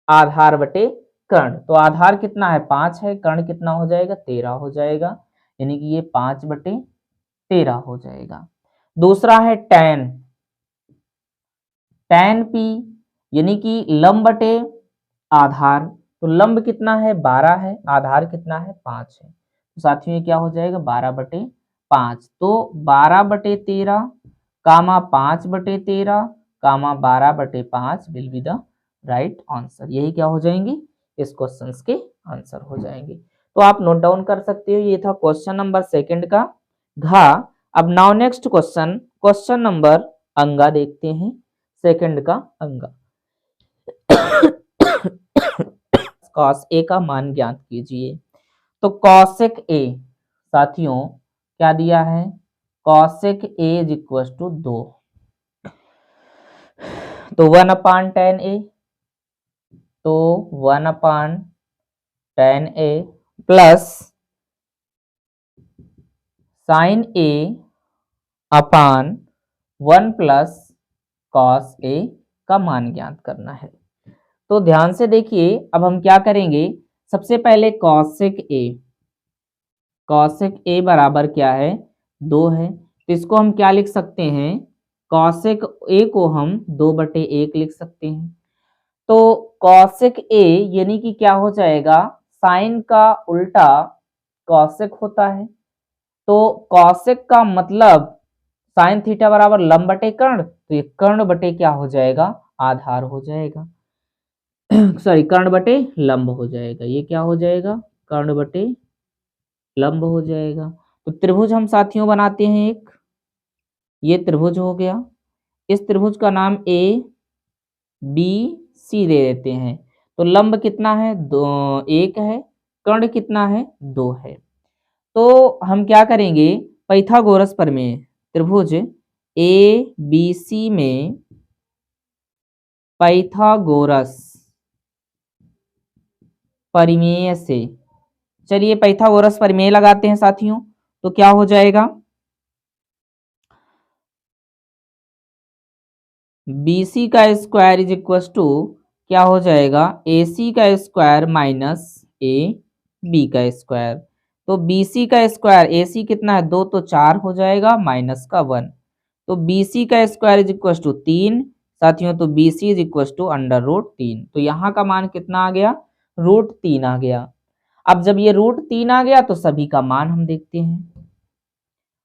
आधार बटे कर्ण, तो आधार कितना है 5 है, कर्ण कितना हो जाएगा 13 हो जाएगा, यानी कि ये 5/13 हो जाएगा। दूसरा है tan, tan p यानी कि लंब बटे आधार, तो लंब कितना है 12 है, आधार कितना है 5 है, तो साथियों ये क्या हो जाएगा 12/5। तो 12/13 कामा 5/13 कामा 12/5 will be the right answer. यही क्या हो जाएंगे इस क्वेश्चन के आंसर हो जाएंगे। तो आप नोट डाउन कर सकते हो। ये था क्वेश्चन नंबर सेकंड का घा। अब now next question, question number अंगा देखते हैं, सेकंड का अंगा। कॉस ए का मान ज्ञात कीजिए। तो कॉसेक ए साथियों क्या दिया है, cosec A is equal to 2, तो 1/tan ए, तो 1/tan A plus sine A upon 1 plus cos A का मान ज्ञात करना है। तो ध्यान से देखिए, अब हम क्या करेंगे, सबसे पहले कॉसेक ए, कॉसेक ए बराबर क्या है 2 है, तो इसको हम क्या लिख सकते हैं, कॉसेक ए को हम 2/1 लिख सकते हैं। तो कॉसेक ए यानी कि क्या हो जाएगा, साइन का उल्टा कॉसेक होता है, तो कॉसेक का मतलब साइन थीटा बराबर लंब बटे कर्ण, तो ये कर्ण बटे क्या हो जाएगा आधार हो जाएगा, सॉरी कर्ण बटे लंब हो जाएगा, ये क्या हो जाएगा कर्ण बटे लंब हो जाएगा। तो त्रिभुज हम साथियों बनाते हैं एक, ये त्रिभुज हो गया, इस त्रिभुज का नाम ए बी सी दे देते हैं। तो लंब कितना है 1 है, कर्ण कितना है 2 है। तो हम क्या करेंगे, पाइथागोरस प्रमेय, त्रिभुज ए बी सी में पाइथागोरस प्रमेय से, चलिए पाइथागोरस प्रमेय लगाते हैं साथियों, तो क्या हो जाएगा, BC का स्क्वायर इज इक्वल टू क्या हो जाएगा AC का स्क्वायर माइनस AB का स्क्वायर। तो BC का स्क्वायर, AC कितना है 2 तो 4 हो जाएगा माइनस का 1, तो BC का स्क्वायर इज इक्वल टू 3 साथियों, तो BC इज इक्वल टू √3। तो यहाँ का मान कितना आ गया √3 आ गया। अब जब ये √3 आ गया तो सभी का मान हम देखते हैं,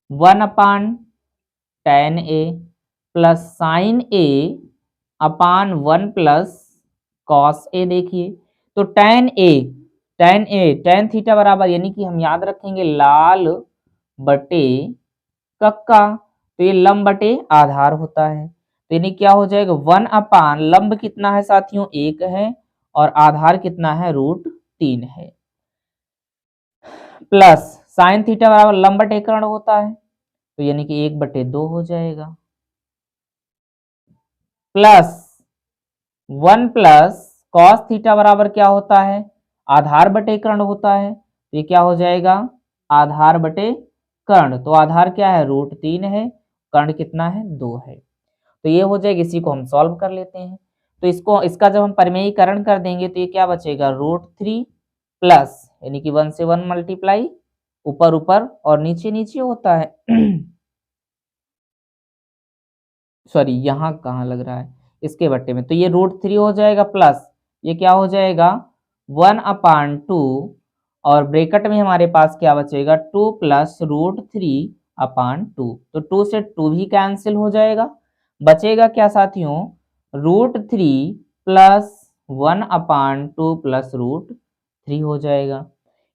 1/tan A plus sine A upon 1 plus cos A. देखिए तो tan ए tan थीटा बराबर, यानी कि हम याद रखेंगे लाल बटे कक्का, तो ये लंब बटे आधार होता है, तो यानी क्या हो जाएगा 1/, लंब कितना है साथियों 1 है और आधार कितना है √3 है, प्लस साइन थीटा बराबर लंब बटे कर्ण होता है, तो यानी कि 1/2 हो जाएगा, प्लस 1 प्लस कॉस थीटा बराबर क्या होता है आधार बटे कर्ण होता है, तो ये क्या हो जाएगा आधार बटे कर्ण, तो आधार क्या है √3 है, कर्ण कितना है 2 है। तो ये हो जाएगा, इसी को हम सॉल्व कर लेते हैं। तो इसको, इसका जब हम परिमेयीकरण कर देंगे तो ये क्या बचेगा √3 प्लस, यानी कि 1 से 1 मल्टीप्लाई, ऊपर ऊपर और नीचे नीचे होता है सॉरी यहाँ कहाँ लग रहा है इसके बट्टे में, तो ये √3 हो जाएगा प्लस ये क्या हो जाएगा 1/2, और ब्रैकेट में हमारे पास क्या बचेगा 2 प्लस √3/2, तो 2 से 2 भी कैंसिल हो जाएगा, बचेगा क्या साथियों √3 प्लस 1/2 प्लस √3 हो जाएगा।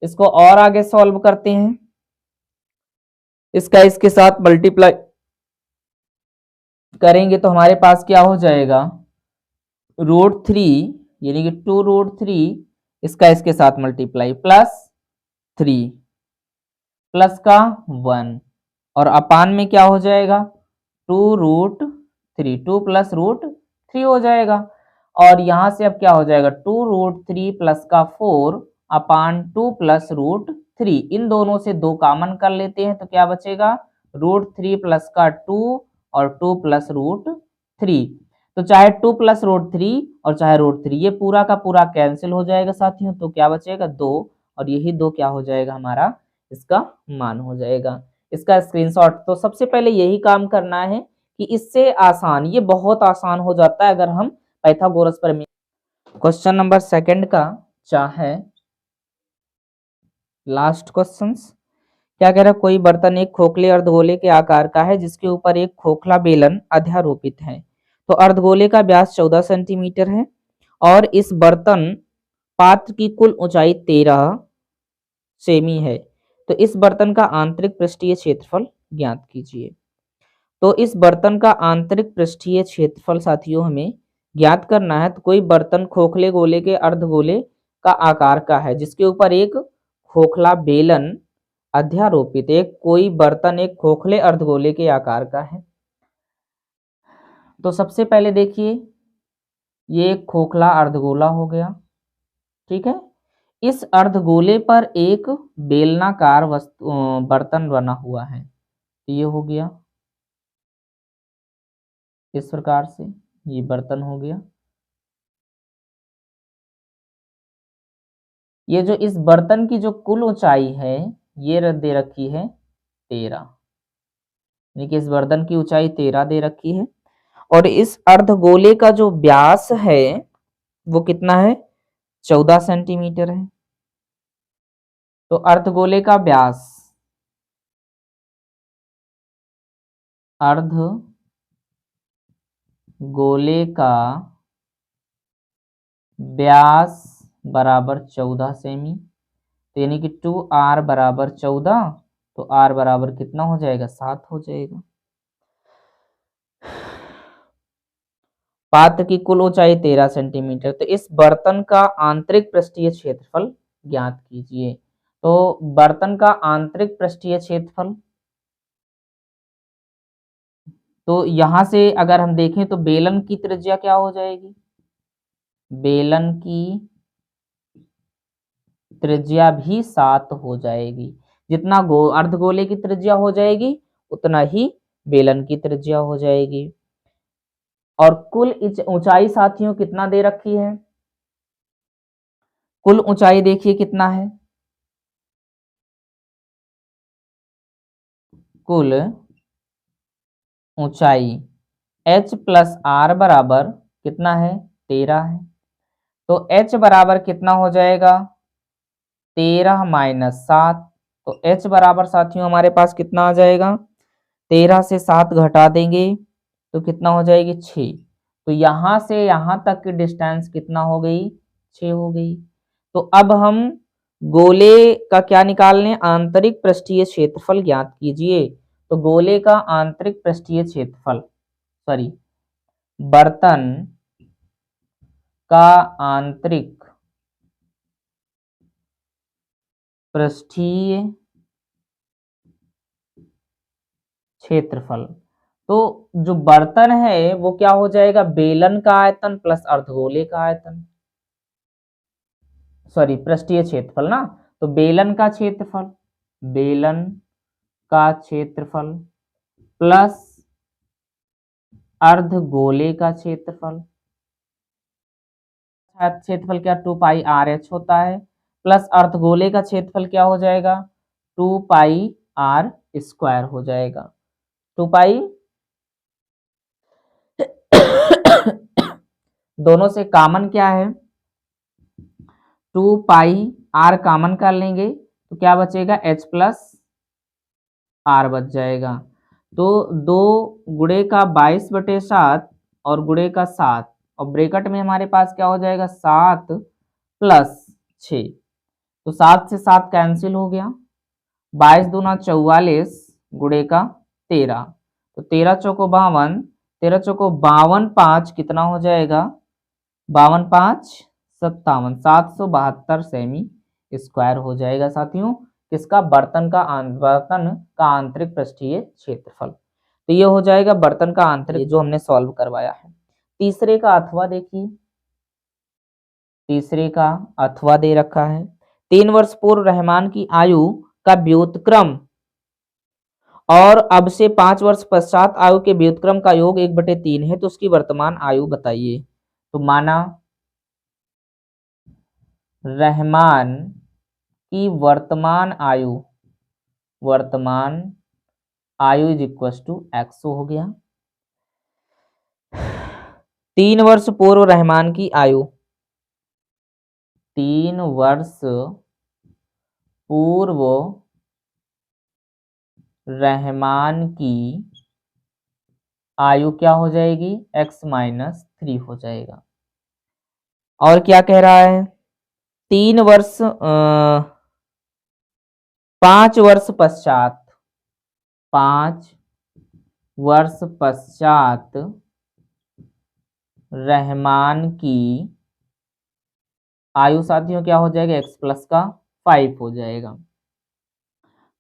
इसको और आगे सॉल्व करते हैं, इसका इसके साथ मल्टीप्लाई करेंगे तो हमारे पास क्या हो जाएगा √3, यानी कि 2√3, इसका इसके साथ मल्टीप्लाई प्लस 3 प्लस का 1, और अपान में क्या हो जाएगा 2√3, 2 प्लस √3 हो जाएगा, और यहां से अब क्या हो जाएगा 2√3 प्लस का 4/2 प्लस √3, इन दोनों से 2 कॉमन कर लेते हैं तो क्या बचेगा √3 प्लस का 2 और 2 प्लस √3, तो चाहे 2 प्लस √3 और चाहे √3 ये पूरा का पूरा कैंसिल हो जाएगा साथियों, तो क्या बचेगा 2, और यही 2 क्या हो जाएगा हमारा इसका मान हो जाएगा। इसका स्क्रीनशॉट, तो सबसे पहले यही काम करना है कि इससे आसान, ये बहुत आसान हो जाता है अगर हम पाइथागोरस प्रमेय। क्वेश्चन नंबर सेकंड का क्या है, लास्ट क्वेश्चंस। क्या कह रहा है, कोई बर्तन एक खोखले अर्धगोले के आकार का है जिसके ऊपर एक खोखला बेलन अध्यारोपित है। तो अर्धगोले का व्यास 14 सेंटीमीटर है और इस बर्तन पात्र की कुल ऊंचाई 13 सेमी है। तो इस बर्तन का आंतरिक पृष्ठीय क्षेत्रफल ज्ञात कीजिए। तो इस बर्तन का आंतरिक पृष्ठीय क्षेत्रफल साथियों हमें ज्ञात करना है। तो कोई बर्तन खोखले गोले के अर्धगोले का आकार का है जिसके ऊपर एक खोखला बेलन अध्यारोपित, एक कोई बर्तन एक खोखले अर्धगोले के आकार का है। तो सबसे पहले देखिए, ये एक खोखला अर्धगोला हो गया, ठीक है। इस अर्धगोले पर एक बेलनाकार बर्तन बना हुआ है, ये हो गया इस प्रकार से, ये बर्तन हो गया। ये जो इस बर्तन की जो कुल ऊंचाई है ये दे रखी है 13, यानी कि इस बर्तन की ऊंचाई 13 दे रखी है और इस अर्धगोले का जो व्यास है वो कितना है, 14 सेंटीमीटर है। तो अर्धगोले का व्यास, अर्धगोले का व्यास बराबर 14 सेमी, तो यानी कि 2r बराबर 14, तो r बराबर कितना हो जाएगा, 7 हो जाएगा। पात्र की कुल ऊंचाई 13 सेंटीमीटर। तो इस बर्तन का आंतरिक पृष्ठीय क्षेत्रफल ज्ञात कीजिए। तो बर्तन का आंतरिक पृष्ठीय क्षेत्रफल, तो यहां से अगर हम देखें तो बेलन की त्रिज्या क्या हो जाएगी, बेलन की त्रिज्या भी 7 हो जाएगी। जितना अर्धगोले की त्रिज्या हो जाएगी उतना ही बेलन की त्रिज्या हो जाएगी। और कुल ऊंचाई साथियों कितना दे रखी है, कुल ऊंचाई देखिए कितना है, कुल ऊंचाई h प्लस आर बराबर कितना है, 13 है। तो h बराबर कितना हो जाएगा, 13 माइनस 7। तो h बराबर साथियों हमारे पास कितना आ जाएगा, 13 से 7 घटा देंगे तो कितना हो जाएगी, 6। तो यहां से यहां तक की डिस्टेंस कितना हो गई, 6 हो गई। तो अब हम गोले का क्या निकाल लें, आंतरिक पृष्ठीय क्षेत्रफल ज्ञात कीजिए। तो गोले का आंतरिक पृष्ठीय क्षेत्रफल, सॉरी, बर्तन का आंतरिक पृष्ठीय क्षेत्रफल, तो जो बर्तन है वो क्या हो जाएगा, बेलन का आयतन प्लस अर्धगोले का आयतन, सॉरी पृष्ठीय क्षेत्रफल ना। तो बेलन का क्षेत्रफल, बेलन का क्षेत्रफल प्लस अर्धगोले का क्षेत्रफल, क्षेत्रफल क्या 2 पाई आर एच होता है, प्लस अर्धगोले का क्षेत्रफल क्या हो जाएगा, 2 पाई आर स्क्वायर हो जाएगा। 2 पाई दोनों से कॉमन क्या है, 2 पाई आर कॉमन कर लेंगे तो क्या बचेगा, h प्लस आर बच जाएगा। तो 2 गुणे का 22/7 और गुणे का 7 और ब्रैकेट में हमारे पास क्या हो जाएगा, 7 प्लस 6। तो 7 से 7 कैंसिल हो गया, 22 दूना 44 गुणे का 13, तो 13 चौको 52, 13 चौको 52, 5 कितना हो जाएगा, 52 5 57, 772 सेमी स्क्वायर हो जाएगा साथियों। किसका, बर्तन का आंतरिक पृष्ठीय क्षेत्रफल। तो ये हो जाएगा बर्तन का आंतरिक, जो हमने सॉल्व करवाया है। तीसरे का अथवा देखिए, तीसरे का अथवा दे रखा है। 3 वर्ष पूर्व रहमान की आयु का व्युत्क्रम और अब से 5 वर्ष पश्चात आयु के व्युत्क्रम का योग 1/3 है, तो उसकी वर्तमान आयु बताइए। तो माना रहमान की वर्तमान आयु वर्तमान आयु इज इक्वल टू एक्स हो गया। 3 वर्ष पूर्व रहमान की आयु, 3 वर्ष पूर्व रहमान की आयु क्या हो जाएगी, x-3 हो जाएगा। और क्या कह रहा है, 3 वर्ष 5 वर्ष पश्चात, 5 वर्ष पश्चात रहमान की आयु साथियों क्या हो जाएगा, x प्लस का 5 हो जाएगा।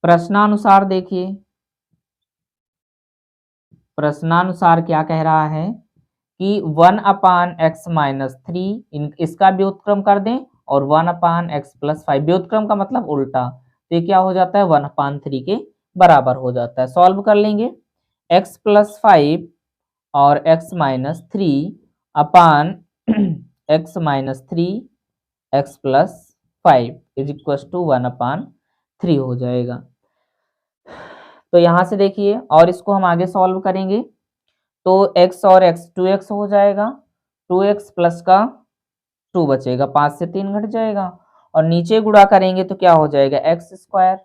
प्रश्नानुसार देखिए, प्रश्नानुसार क्या कह रहा है कि 1/x-3 इसका व्युत्क्रम कर दें और 1/x+5, व्युत्क्रम का मतलब उल्टा, तो ये क्या हो जाता है 1/3 के बराबर हो जाता है। सॉल्व कर लेंगे, x+5 और x-3 upon x-3 x+5 is equal to 1/3 हो जाएगा। तो यहाँ से देखिए, और इसको हम आगे सॉल्व करेंगे तो x और x 2x हो जाएगा, 2x प्लस का 2 बचेगा, 5 से 3 घट जाएगा, और नीचे गुणा करेंगे तो क्या हो जाएगा x स्क्वायर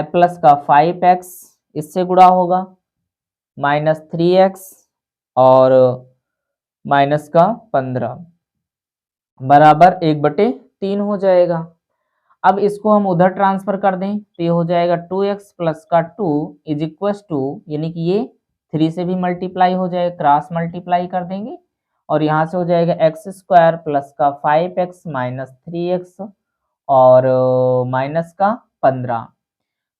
प्लस का 5x, इससे गुणा होगा -3x और माइनस का 15 बराबर 1/3 हो जाएगा। अब इसको हम उधर ट्रांसफर कर दें तो ये हो जाएगा 2x प्लस का 2 इज इक्वल टू, यानी कि ये 3 से भी मल्टीप्लाई हो जाएगा, क्रॉस मल्टीप्लाई कर देंगे और यहाँ से हो जाएगा x स्क्वायर प्लस का 5x माइनस 3x और माइनस का 15,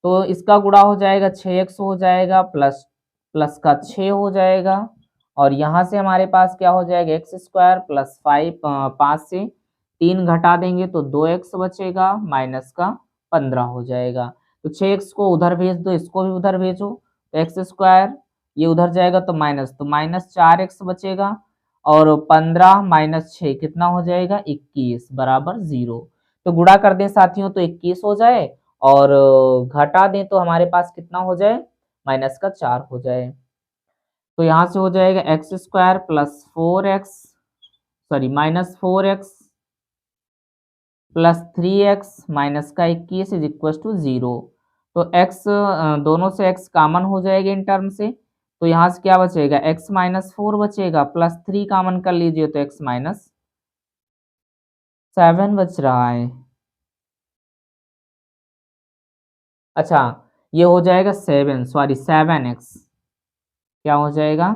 तो इसका गुणा हो जाएगा 6x हो जाएगा प्लस प्लस का 6 हो जाएगा, और यहाँ से हमारे पास क्या हो जाएगा x स्क्वायर प्लस 5 से 3 घटा देंगे तो 2x बचेगा माइनस का 15 हो जाएगा। तो 6x को उधर भेज दो, इसको भी उधर भेजो, तो एक्स स्क्वायर ये उधर जाएगा तो माइनस 4x बचेगा, और 15 माइनस 6 कितना हो जाएगा 21 बराबर 0। तो गुणा कर दें साथियों तो 21 हो जाए, और घटा दें तो हमारे पास कितना हो जाए माइनस का 4 हो जाए। तो यहाँ से हो जाएगा x square plus 4x sorry minus 4x plus 3x minus का 21 इज इक्वल टू 0। तो x दोनों से x कॉमन हो जाएगा इन टर्म से, तो यहाँ से क्या बचेगा x माइनस 4 बचेगा, प्लस 3 कॉमन कर लीजिए तो x माइनस 7 बच रहा है। अच्छा ये हो जाएगा 7x, क्या हो जाएगा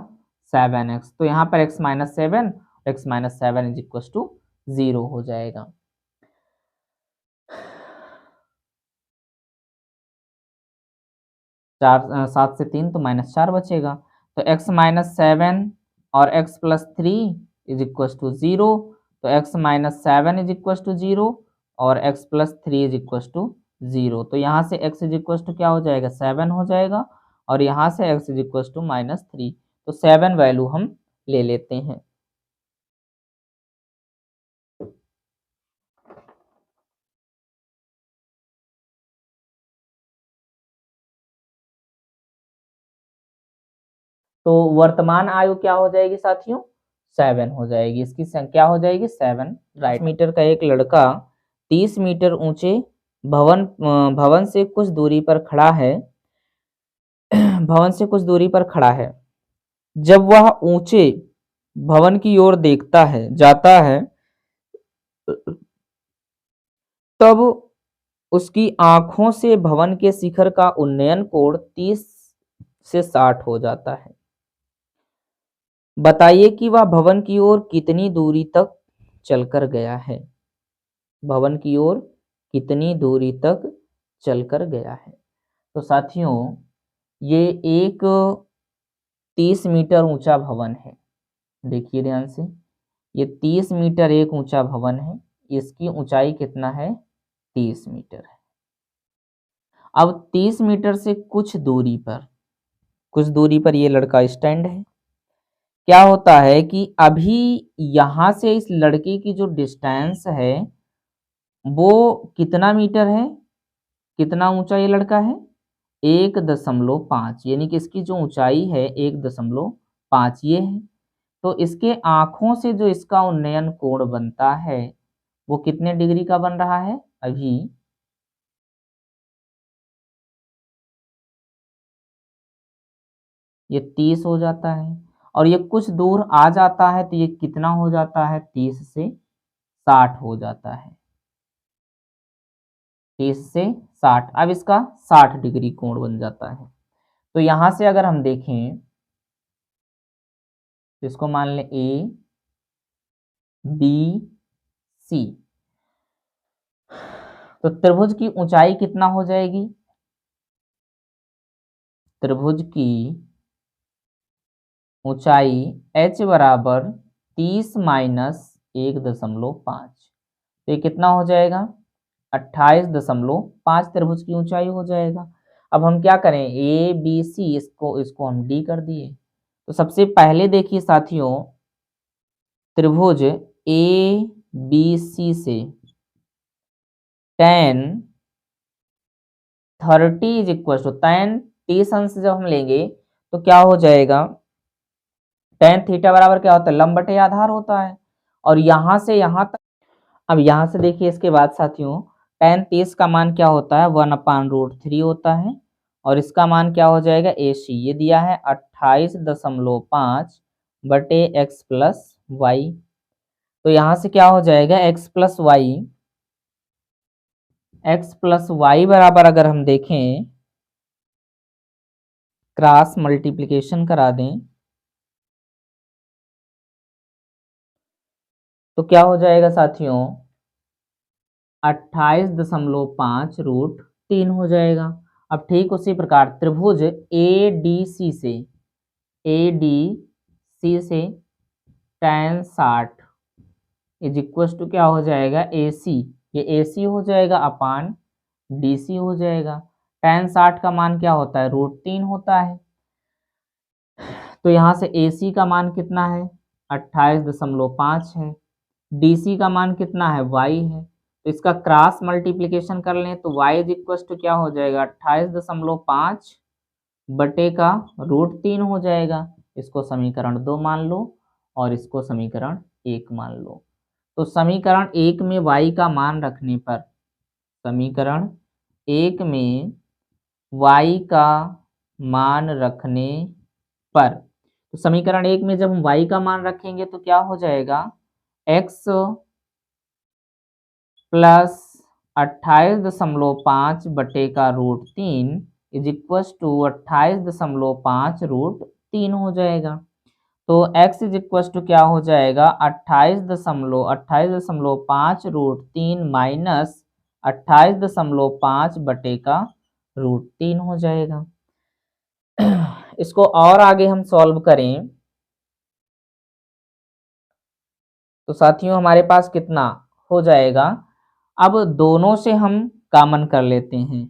7x, तो यहाँ पर x minus 7 x minus 7 is equal to 0 हो जाएगा। 7 से 3 तो -4 बचेगा, तो x माइनस 7 और x plus 3 is equal to 0, तो x minus 7 is equal to 0 और x plus 3 is equal to 0, तो यहाँ से x इज इक्वल टू क्या हो जाएगा 7 हो जाएगा, और यहाँ से x इज इक्वल टू -3, तो 7 वैल्यू हम ले लेते हैं। तो वर्तमान आयु क्या हो जाएगी साथियों 7 हो जाएगी, इसकी संख्या हो जाएगी 7, राइट। मीटर का एक लड़का 30 मीटर ऊंचे भवन से कुछ दूरी पर खड़ा है भवन से कुछ दूरी पर खड़ा है। जब वह ऊंचे भवन की ओर देखता है जाता है तब उसकी आंखों से भवन के शिखर का उन्नयन कोण 30 से 60 हो जाता है। बताइए कि वह भवन की ओर कितनी दूरी तक चलकर गया है, भवन की ओर कितनी दूरी तक चलकर गया है। तो साथियों ये एक 30 मीटर ऊंचा भवन है, देखिए ध्यान से, ये 30 मीटर एक ऊंचा भवन है, इसकी ऊंचाई कितना है 30 मीटर है। अब 30 मीटर से कुछ दूरी पर ये लड़का स्टैंड है। क्या होता है कि अभी यहां से इस लड़के की जो डिस्टेंस है वो कितना मीटर है कितना ऊंचा ये लड़का है, 1.5, यानी कि इसकी जो ऊंचाई है 1.5 ये है। तो इसके आंखों से जो इसका उन्नयन कोण बनता है वो कितने डिग्री का बन रहा है, अभी ये 30 हो जाता है, और ये कुछ दूर आ जाता है तो ये कितना हो जाता है, 30 से 60 हो जाता है, 30 से 60। अब इसका 60 डिग्री कोण बन जाता है। तो यहां से अगर हम देखें तो इसको मान लें ए बी सी, तो त्रिभुज की ऊंचाई कितना हो जाएगी, त्रिभुज की ऊंचाई h बराबर 30 माइनस 1.5, तो ये कितना हो जाएगा, 28.5 त्रिभुज की ऊंचाई हो जाएगा। अब हम क्या करें, ए बी सी, इसको हम डी कर दिए। तो सबसे पहले देखिए साथियों, त्रिभुज ए बी सी से tan 30 is equal to tan t अंश जब हम लेंगे तो क्या हो जाएगा, tan थीटा बराबर क्या होता है, लंब बटे आधार होता है। और यहां से यहां तक, अब यहां से देखिए इसके बाद साथियों, tan 30 का मान क्या होता है, 1/√3 होता है, और इसका मान क्या हो जाएगा, AC ये दिया है 28.5 बटे x प्लस वाई। तो यहां से क्या हो जाएगा, x प्लस वाई बराबर अगर हम देखें, क्रॉस मल्टीप्लिकेशन करा दें तो क्या हो जाएगा साथियों, 28.5 √3 हो जाएगा। अब ठीक उसी प्रकार त्रिभुज ए डी सी से tan 60 इज इक्वल टू क्या हो जाएगा, ए सी, ये ए सी हो जाएगा अपान डी सी हो जाएगा। tan 60 का मान क्या होता है, √3 होता है। तो यहाँ से ए सी का मान कितना है, 28.5 है, डी सी का मान कितना है, वाई है। तो इसका क्रॉस मल्टीप्लिकेशन कर लें तो y इज इक्वल टू क्या हो जाएगा, 28.5 बटे का √3 हो जाएगा। इसको समीकरण 2 मान लो और इसको समीकरण 1 मान लो। तो समीकरण 1 में y का मान रखने पर, समीकरण 1 में y का मान रखने पर, तो समीकरण 1 में जब हम y का मान रखेंगे तो क्या हो जाएगा, x प्लस 28.5 बटे का √3 इज इक्वल टू 28.5 √3 हो जाएगा। तो x इज इक्वल टू क्या हो जाएगा, 28.5 √3 माइनस 28.5 बटे का √3 हो जाएगा। इसको और आगे हम सॉल्व करें तो साथियों हमारे पास कितना हो जाएगा, अब दोनों से हम कॉमन कर लेते हैं।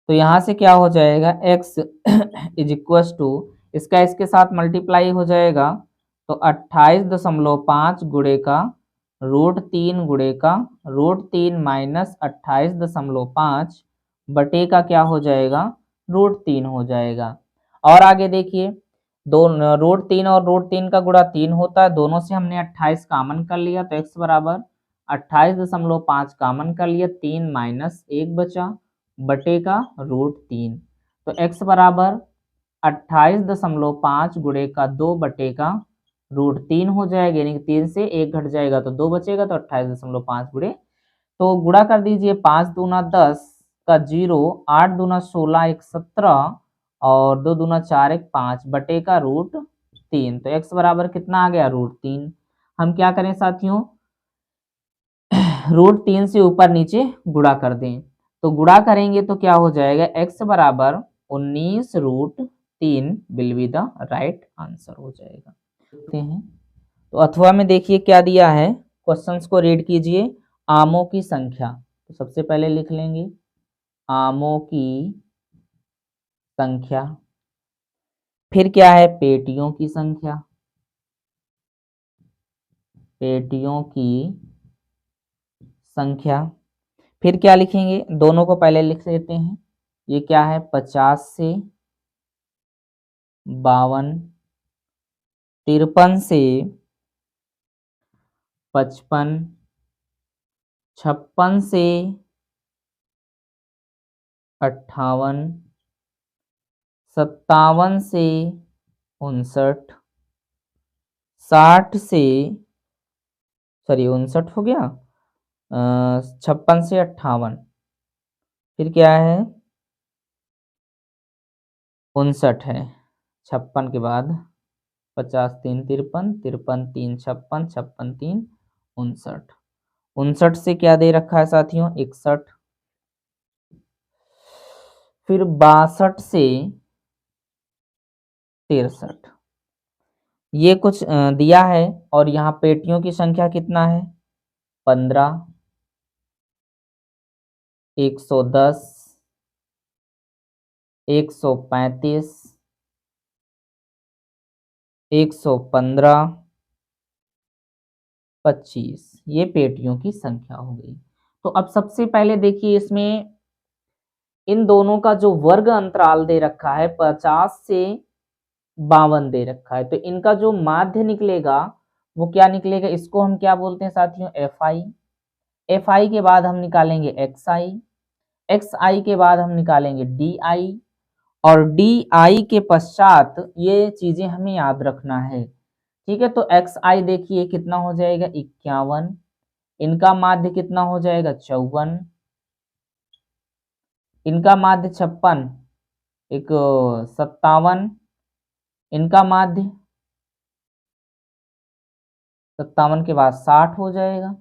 तो यहां से क्या हो जाएगा, x इज इक्वल टू, इसका इसके साथ मल्टीप्लाई हो जाएगा तो 28.5 गुणे का √3 गुणे का √3 माइनस 28.5 बटे का क्या हो जाएगा, √3 हो जाएगा। और आगे देखिए, दो √3 और √3 का गुणा 3 होता है, दोनों से हमने 28 कॉमन कर लिया तो x बराबर 28.5 कॉमन कर लिया, 3 माइनस 1 बचा बटे का √3। तो x बराबर 28.5 गुणे का 2 बटे का √3 हो जाएगा, यानी कि 3 से 1 घट जाएगा तो 2 बचेगा, तो 28.5 गुणे, तो गुणा कर दीजिए, 5 दूना 10 का 0, 8 दूना 16, 1 17 और 2 दूना 4, 1 5 बटे का √3। तो x बराबर कितना आ गया, √3। हम क्या करें साथियों, √3 से ऊपर नीचे गुणा कर दें, तो गुणा करेंगे तो क्या हो जाएगा, x बराबर 19 √3 will be the right answer हो जाएगा। देखते हैं तो अथवा में देखिए क्या दिया है, क्वेश्चंस को रीड कीजिए। आमों की संख्या, तो सबसे पहले लिख लेंगे आमों की संख्या, फिर क्या है, पेटियों की संख्या, पेटियों की संख्या। फिर क्या लिखेंगे, दोनों को पहले लिख लेते हैं। ये क्या है, 50 से 52, 53 से 55, 56 से 58, 57 से 59, 60 से 59 हो गया, 56 से 58, फिर क्या है 59 है, 56 के बाद 50 3 53, 53 3 56, 56 3 59, 59 से क्या दे रखा है साथियों 61, फिर 62 से 63, ये कुछ दिया है। और यहाँ पेटियों की संख्या कितना है 15, 110, 135, 115, 25, ये पेटियों की संख्या हो गई। तो अब सबसे पहले देखिए इसमें इन दोनों का जो वर्ग अंतराल दे रखा है 50 से 52 दे रखा है, तो इनका जो माध्य निकलेगा वो क्या निकलेगा, इसको हम क्या बोलते हैं साथियों एफ आई। एफ आई के बाद हम निकालेंगे एक्स आई, एक्स आई के बाद हम निकालेंगे डी आई, और डी आई के पश्चात ये चीजें हमें याद रखना है। ठीक है, तो एक्स आई देखिए कितना हो जाएगा 51, इनका माध्य कितना हो जाएगा 54, इनका माध्य 56, एक 57, इनका माध्य 57 के बाद 60 हो जाएगा,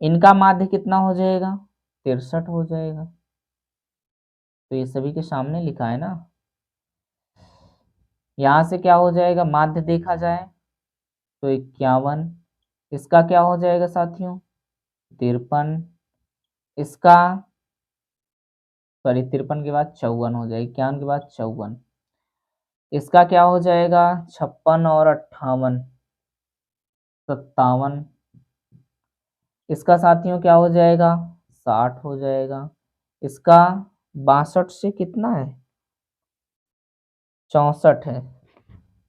इनका माध्य कितना हो जाएगा 63 हो जाएगा। तो ये सभी के सामने लिखा है ना, यहाँ से क्या हो जाएगा माध्य देखा जाए तो 51, इसका क्या हो जाएगा साथियों 53, इसका 53 के बाद 54 हो जाएगा, 51 के बाद 54, इसका क्या हो जाएगा 56 और 58 57, इसका साथियों क्या हो जाएगा 60 हो जाएगा, इसका 62 से कितना है 64 है,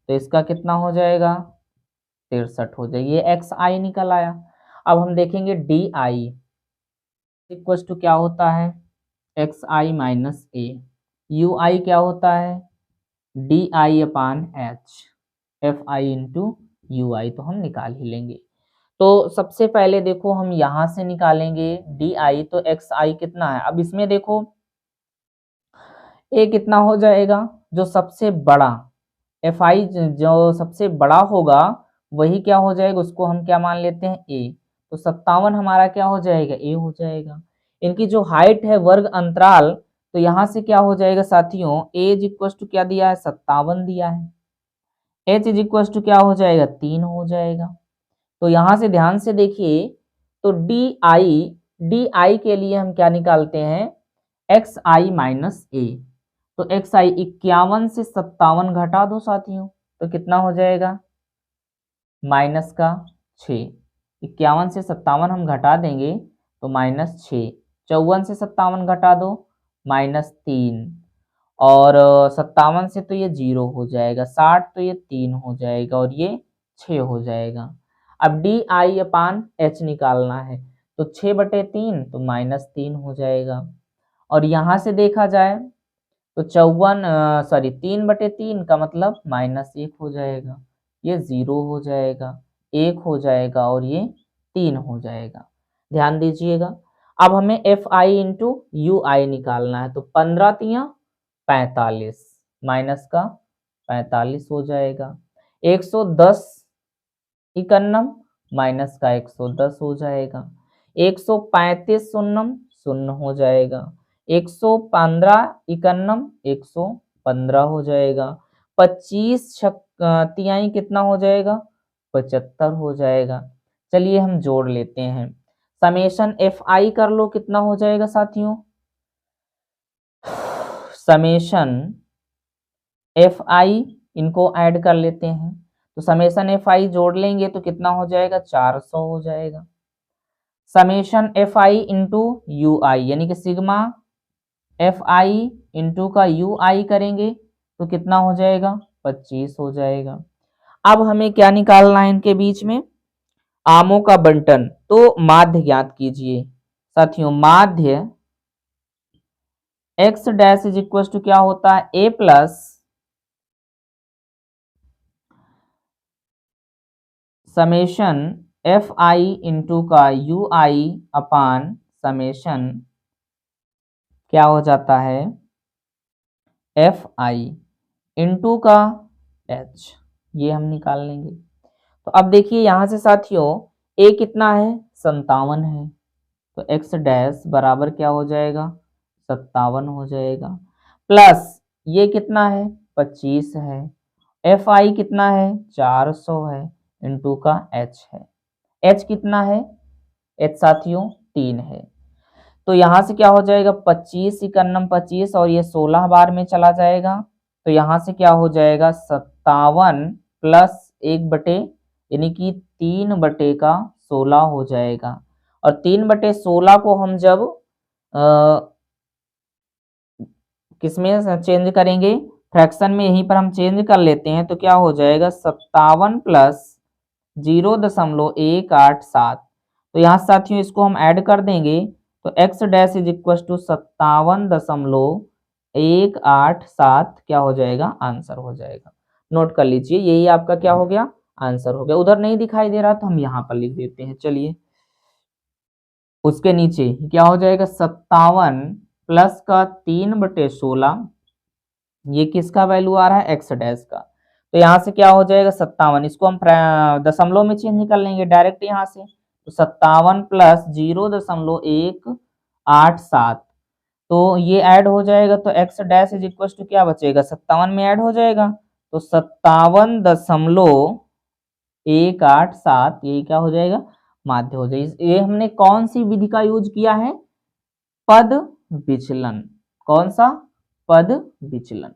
तो इसका कितना हो जाएगा 63 हो जाएगा। ये एक्स आई निकल आया। अब हम देखेंगे डी आई इक्वल टू क्या होता है X I minus A, U I क्या होता है D I upon H, F I into U I, तो हम निकाल ही लेंगे। तो सबसे पहले देखो हम यहां से निकालेंगे डी आई, तो एक्स आई कितना है, अब इसमें देखो ए कितना हो जाएगा, जो सबसे बड़ा एफ आई जो सबसे बड़ा होगा वही क्या हो जाएगा, उसको हम क्या मान लेते हैं ए, तो 57 हमारा क्या हो जाएगा ए हो जाएगा। इनकी जो हाइट है वर्ग अंतराल, तो यहाँ से क्या हो जाएगा साथियों ए इज इक्वल टू क्या दिया है 57 दिया है, एच इज इक्वल टू क्या हो जाएगा 3 हो जाएगा। तो यहाँ से ध्यान से देखिए, तो डी आई के लिए हम क्या निकालते हैं एक्स आई माइनस ए, तो एक्स आई 51 से 57 घटा दो साथियों, तो कितना हो जाएगा माइनस का 6, 51 से 57 हम घटा देंगे तो माइनस 6, 54 से 57 घटा दो -3, और 57 से तो ये 0 हो जाएगा, 60 तो ये 3 हो जाएगा और ये 6 हो जाएगा। अब डी आई अपान एच निकालना है, तो 6/3 तो -3 हो जाएगा। और यहाँ से देखा जाए तो 3/3 का मतलब -1 हो जाएगा, ये 0 हो जाएगा, 1 हो जाएगा और ये 3 हो जाएगा। ध्यान दीजिएगा। अब हमें एफ आई इंटू यू आई निकालना है, तो 15 45 माइनस का 45 हो जाएगा, 110 इकन्नम माइनस का 110 हो जाएगा, 135 शून्यम शून्य हो जाएगा, 115 इकन्नम 115 हो जाएगा, 25 तिहाई कितना हो जाएगा 75 हो जाएगा। चलिए हम जोड़ लेते हैं, समेशन एफ आई कर लो कितना हो जाएगा साथियों, समेशन एफ आई इनको ऐड कर लेते हैं, तो समेशन एफ आई जोड़ लेंगे तो कितना हो जाएगा, 400 हो जाएगा। Summation F I into U I, यानी कि सिग्मा एफ आई इंटू का यू आई करेंगे तो कितना हो जाएगा, 25 हो जाएगा। अब हमें क्या निकालना है इनके बीच में, आमों का बंटन। तो माध्य ज्ञात कीजिए साथियों। माध्य X dash is equal to क्या होता है, A plus summation F I into का यू आई अपान समेशन क्या हो जाता है, एफ आई इंटू का एच, ये हम निकाल लेंगे। तो अब देखिए यहां से साथियों ए कितना है, 57 है, तो एक्स डैश बराबर क्या हो जाएगा, 57 हो जाएगा। प्लस ये कितना है, 25 है, एफ आई कितना है, 400 है, इंटू का एच है। एच कितना है, एच साथियों 3 है। तो यहाँ से क्या हो जाएगा, 25 इकन्नम 25 और ये 16 बार में चला जाएगा। तो यहाँ से क्या हो जाएगा, 57 प्लस 1 बटे यानी कि 3/16 हो जाएगा। और 3/16 को हम जब किसमें चेंज करेंगे, फ्रैक्शन में, यहीं पर हम चेंज कर लेते हैं। तो क्या हो जाएगा, 57 प्लस 0.187। तो यहाँ साथियों इसको हम ऐड कर देंगे तो x dash is equal to 57.187 क्या हो जाएगा, आंसर हो जाएगा। नोट कर लीजिए, यही आपका क्या हो गया, आंसर हो गया। उधर नहीं दिखाई दे रहा तो हम यहाँ पर लिख देते हैं। चलिए उसके नीचे क्या हो जाएगा, 57 प्लस का 3/16, ये किसका वैल्यू आ रहा है, एक्स डैश का। तो यहाँ से क्या हो जाएगा, 57, इसको हम दशमलव में चेंज कर लेंगे डायरेक्ट यहाँ से। तो 57 प्लस 0.187, तो ये ऐड हो जाएगा। तो x dash is equal to क्या बचेगा, 57 में ऐड हो जाएगा तो 57.187, यही क्या हो जाएगा, माध्य हो जाएगा। ये हमने कौन सी विधि का यूज किया है, पद विचलन। कौन सा, पद विचलन।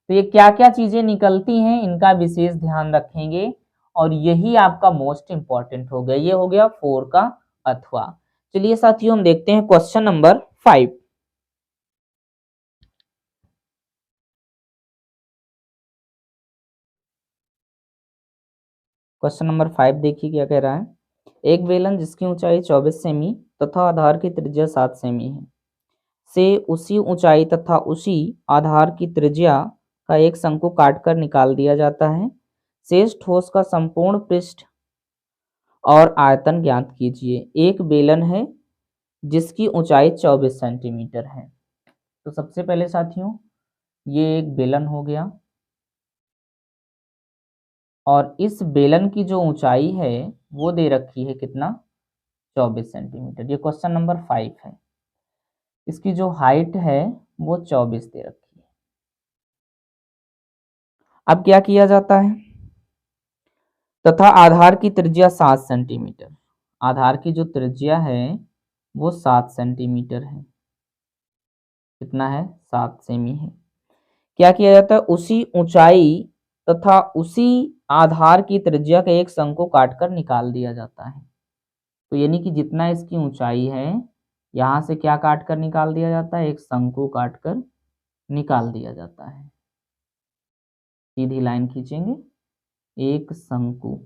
तो ये क्या क्या चीजें निकलती हैं इनका विशेष ध्यान रखेंगे और यही आपका मोस्ट इंपॉर्टेंट हो गया। ये हो गया 4 का अथवा। चलिए साथियों हम देखते हैं क्वेश्चन नंबर 5। क्वेश्चन नंबर 5 देखिए क्या कह रहा है। एक बेलन जिसकी ऊंचाई 24 सेमी तथा आधार की त्रिज्या 7 सेमी है से उसी ऊंचाई तथा उसी आधार की त्रिज्या का एक शंकु काटकर निकाल दिया जाता है। शेष ठोस का संपूर्ण पृष्ठ और आयतन ज्ञात कीजिए। एक बेलन है जिसकी ऊंचाई 24 सेंटीमीटर है। तो सबसे पहले साथियों ये एक बेलन हो गया और इस बेलन की जो ऊंचाई है वो दे रखी है कितना, 24 सेंटीमीटर। ये क्वेश्चन नंबर 5 है। इसकी जो हाइट है वो 24 दे रखी है। अब क्या किया जाता है, तथा आधार की त्रिज्या 7 सेंटीमीटर। आधार की जो त्रिज्या है वो 7 सेंटीमीटर है। कितना है, 7 सेमी है। क्या किया जाता है, उसी ऊंचाई तथा उसी आधार की त्रिज्या का एक शंकु काटकर निकाल दिया जाता है। तो यानी कि जितना इसकी ऊंचाई है यहां से क्या काट कर निकाल दिया जाता है, एक शंकु काट कर निकाल दिया जाता है। सीधी लाइन खींचेंगे, एक शंकु,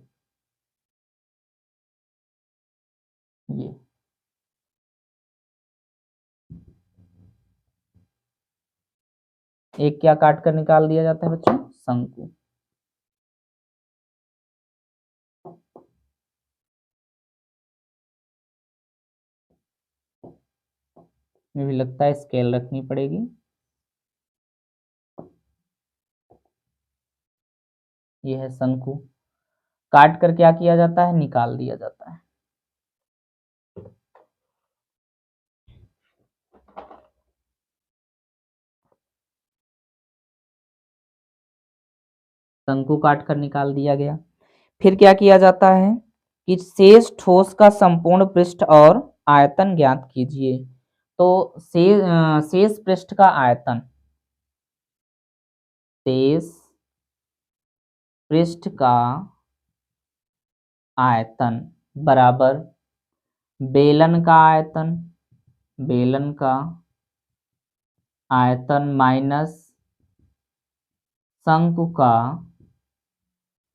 ये एक क्या काट कर निकाल दिया जाता है बच्चों, शंकु। मुझे भी लगता है स्केल रखनी पड़ेगी। ये है शंकु, काट कर क्या किया जाता है, निकाल दिया जाता है। शंकु काट कर निकाल दिया गया। फिर क्या किया जाता है कि शेष ठोस का संपूर्ण पृष्ठ और आयतन ज्ञात कीजिए। तो शेष पृष्ठ का आयतन, शेष पृष्ठ का आयतन बराबर बेलन का आयतन, बेलन का आयतन माइनस शंकु का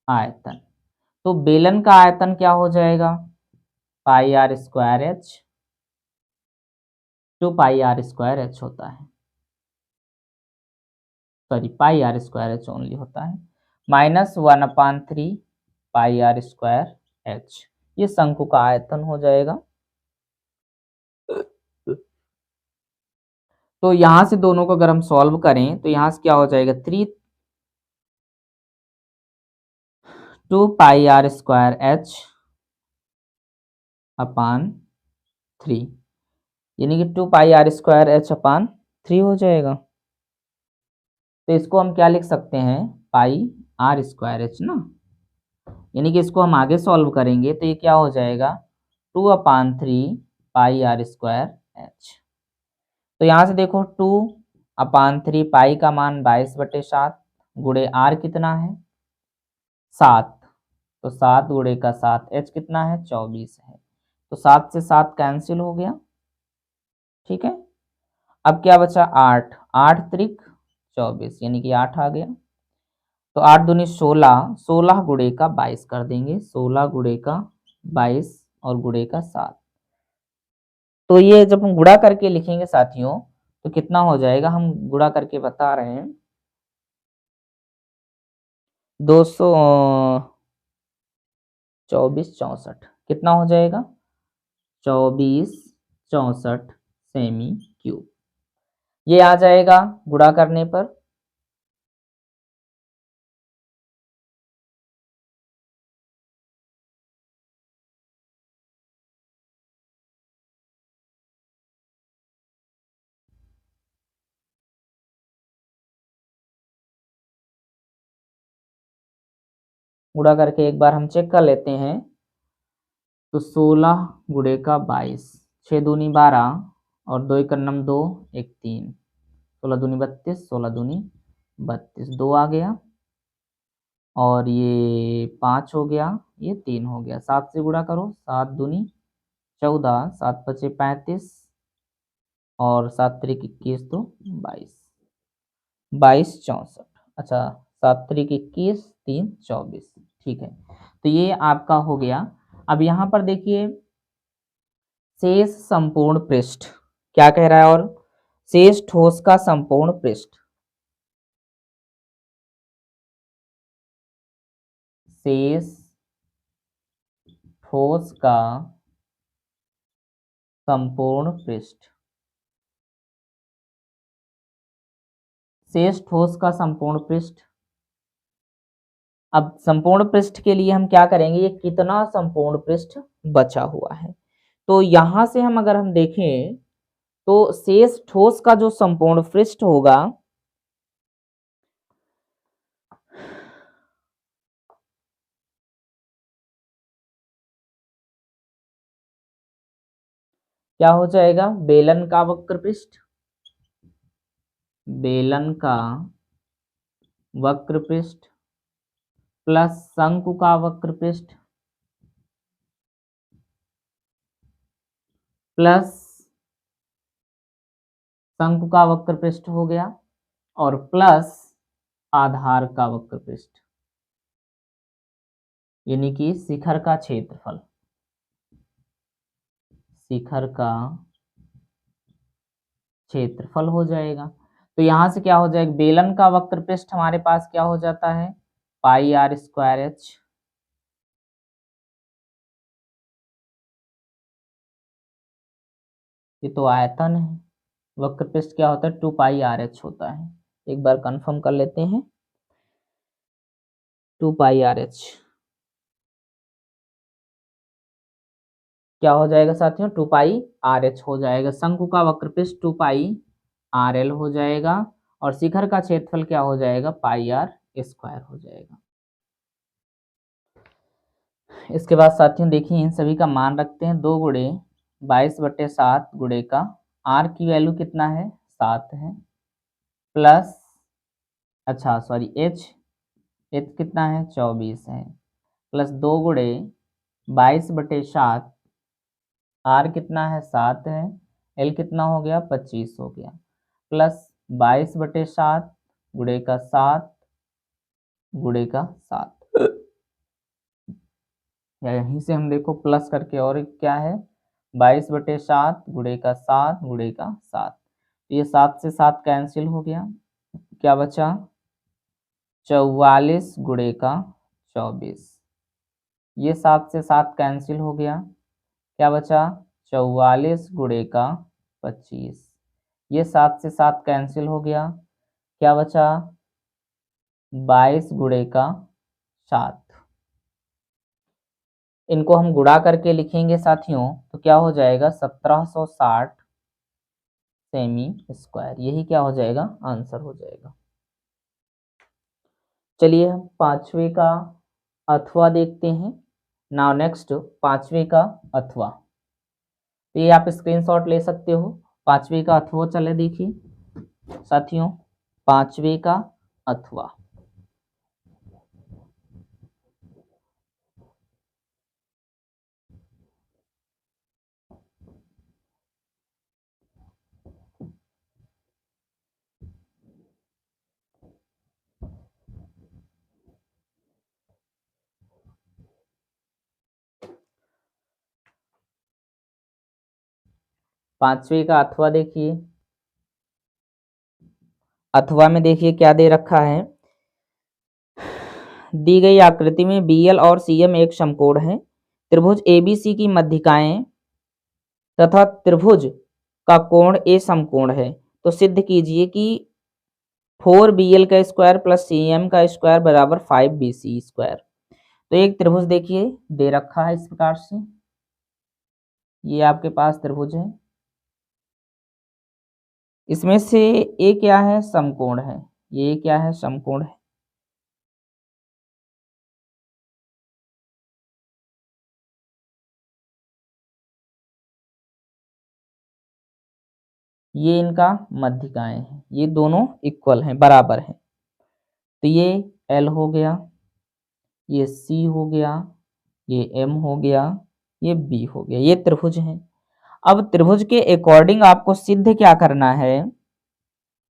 आयतन। तो बेलन का आयतन क्या हो जाएगा, pi R square H, 2 pi R square H होता है, sorry pi R square H only होता है, minus 1/3 pi R square H. ये शंकु का आयतन हो जाएगा। तो यहां से दोनों को अगर हम सॉल्व करें तो यहां से क्या हो जाएगा, 2 पाई आर स्क्वायर एच अपान 3, यानी कि 2 पाई आर स्क्वायर एच अपान 3 हो जाएगा। तो इसको हम क्या लिख सकते हैं, पाई आर स्क्वायर एच ना, यानी कि इसको हम आगे सॉल्व करेंगे तो ये क्या हो जाएगा, 2/3 पाई आर स्क्वायर एच। तो यहाँ से देखो 2/3 पाई का मान 22/7 गुणे आर कितना है 7, तो 7 गुणे का 7 एच कितना है 24 है, तो 7 से 7 कैंसिल हो गया। ठीक है, अब क्या बचा 8, 8 त्रिक 24 यानी कि 8 आ गया। तो 8 दूनी 16, 16 गुणे का 22 कर देंगे, 16 गुणे का 22 और गुणे का 7। तो ये जब हम गुणा करके लिखेंगे साथियों तो कितना हो जाएगा, हम गुणा करके बता रहे हैं, 224 64 कितना हो जाएगा 24 64 सेमी क्यूब, ये आ जाएगा गुणा करने पर। गुणा करके एक बार हम चेक कर लेते हैं, तो 16 गुणे का 22, 6 दूनी 12 और 2 1 2 1 3, 16 दूनी 32, 16 दूनी 32, 2 आ गया और ये 5 हो गया, ये 3 हो गया। 7 से गुणा करो, 7 दूनी 14, 7 पचे 35 और 7 त्रिक 21 तो 22, 22 64, अच्छा 7 त्रिक 21 3 24, ठीक है। तो ये आपका हो गया। अब यहाँ पर देखिए शेष संपूर्ण पृष्ठ क्या कह रहा है, और शेष ठोस का संपूर्ण पृष्ठ, शेष ठोस का संपूर्ण पृष्ठ, शेष ठोस का संपूर्ण पृष्ठ। अब संपूर्ण पृष्ठ के लिए हम क्या करेंगे, ये कितना संपूर्ण पृष्ठ बचा हुआ है। तो यहां से हम अगर हम देखें तो शेष ठोस का जो संपूर्ण पृष्ठ होगा क्या हो जाएगा, बेलन का वक्र पृष्ठ, बेलन का वक्र पृष्ठ प्लस शंकु का वक्र पृष्ठ प्लस शंकु का वक्र पृष्ठ हो गया और प्लस आधार का वक्र पृष्ठ, यानी कि शिखर का क्षेत्रफल, शिखर का क्षेत्रफल हो जाएगा। तो यहां से क्या हो जाएगा, बेलन का वक्र पृष्ठ हमारे पास क्या हो जाता है, पाई आर स्क्वायर एच, ये तो आयतन है, वक्र पृष्ठ क्या होता है 2 पाई आर एच होता है, एक बार कंफर्म कर लेते हैं, 2 पाई आर एच क्या हो जाएगा साथियों, 2 पाई आर एच हो जाएगा। शंकु का वक्र पृष्ठ 2 पाई आर एल हो जाएगा और शिखर का क्षेत्रफल क्या हो जाएगा, पाई आर स्क्वायर हो जाएगा। इसके बाद साथियों देखिए इन सभी का मान रखते हैं, 2 गुणे 22/7 गुणे का आर की वैल्यू कितना है 7 है, प्लस अच्छा सॉरी एच ये कितना है 24 है, प्लस 2 गुणे 22/7, आर कितना है 7 है, एल कितना हो गया 25 हो गया, प्लस 22/7 गुणे का 7 गुणे का 7, या यहीं से हम देखो प्लस करके, और क्या है 22/7 गुणे का 7 गुणे का 7, तो ये 7 से 7 कैंसिल हो गया, क्या बचा 44 गुणे का 24, ये 7 से 7 कैंसिल हो गया, क्या बचा 44 गुणे का 25, ये 7 से 7 कैंसिल हो गया, क्या बचा 22 गुणे का 7, इनको हम गुणा करके लिखेंगे साथियों, तो क्या हो जाएगा 1760 सेमी स्क्वायर, यही क्या हो जाएगा आंसर हो जाएगा। चलिए हम पांचवे का अथवा देखते हैं। नाउ नेक्स्ट पांचवे का अथवा, तो ये आप स्क्रीनशॉट ले सकते हो। पांचवे का अथवा चले देखिए साथियों, पांचवे का अथवा, पांचवे का अथवा देखिए, अथवा में देखिए क्या दे रखा है, दी गई आकृति में BL और CM एक समकोण है, त्रिभुज ABC की मध्यिकाएं तथा त्रिभुज का कोण A समकोण है, तो सिद्ध कीजिए कि 4BL का स्क्वायर प्लस CM का स्क्वायर बराबर 5BC स्क्वायर। तो एक त्रिभुज देखिए दे रखा है इस प्रकार से, ये आपके पास त्रिभुज है, इसमें से ए क्या है समकोण है, ये क्या है समकोण है, ये इनका मध्यिकाएं हैं, ये दोनों इक्वल हैं बराबर हैं, तो ये L हो गया, ये C हो गया, ये M हो गया, ये B हो गया, ये त्रिभुज है। अब त्रिभुज के अकॉर्डिंग आपको सिद्ध क्या करना है,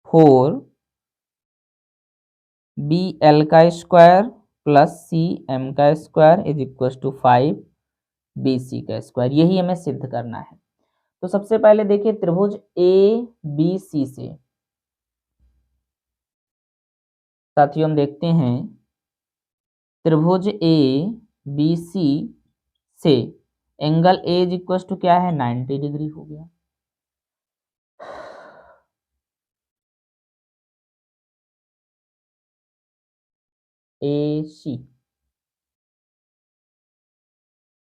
4BL का स्क्वायर प्लस CM का square is equal to 5BC का स्क्वायर, यही हमें सिद्ध करना है। तो सबसे पहले देखिए त्रिभुज ABC से साथियों हम देखते हैं, त्रिभुज ABC से angle A is equal to क्या है 90 डिग्री हो गया, AC,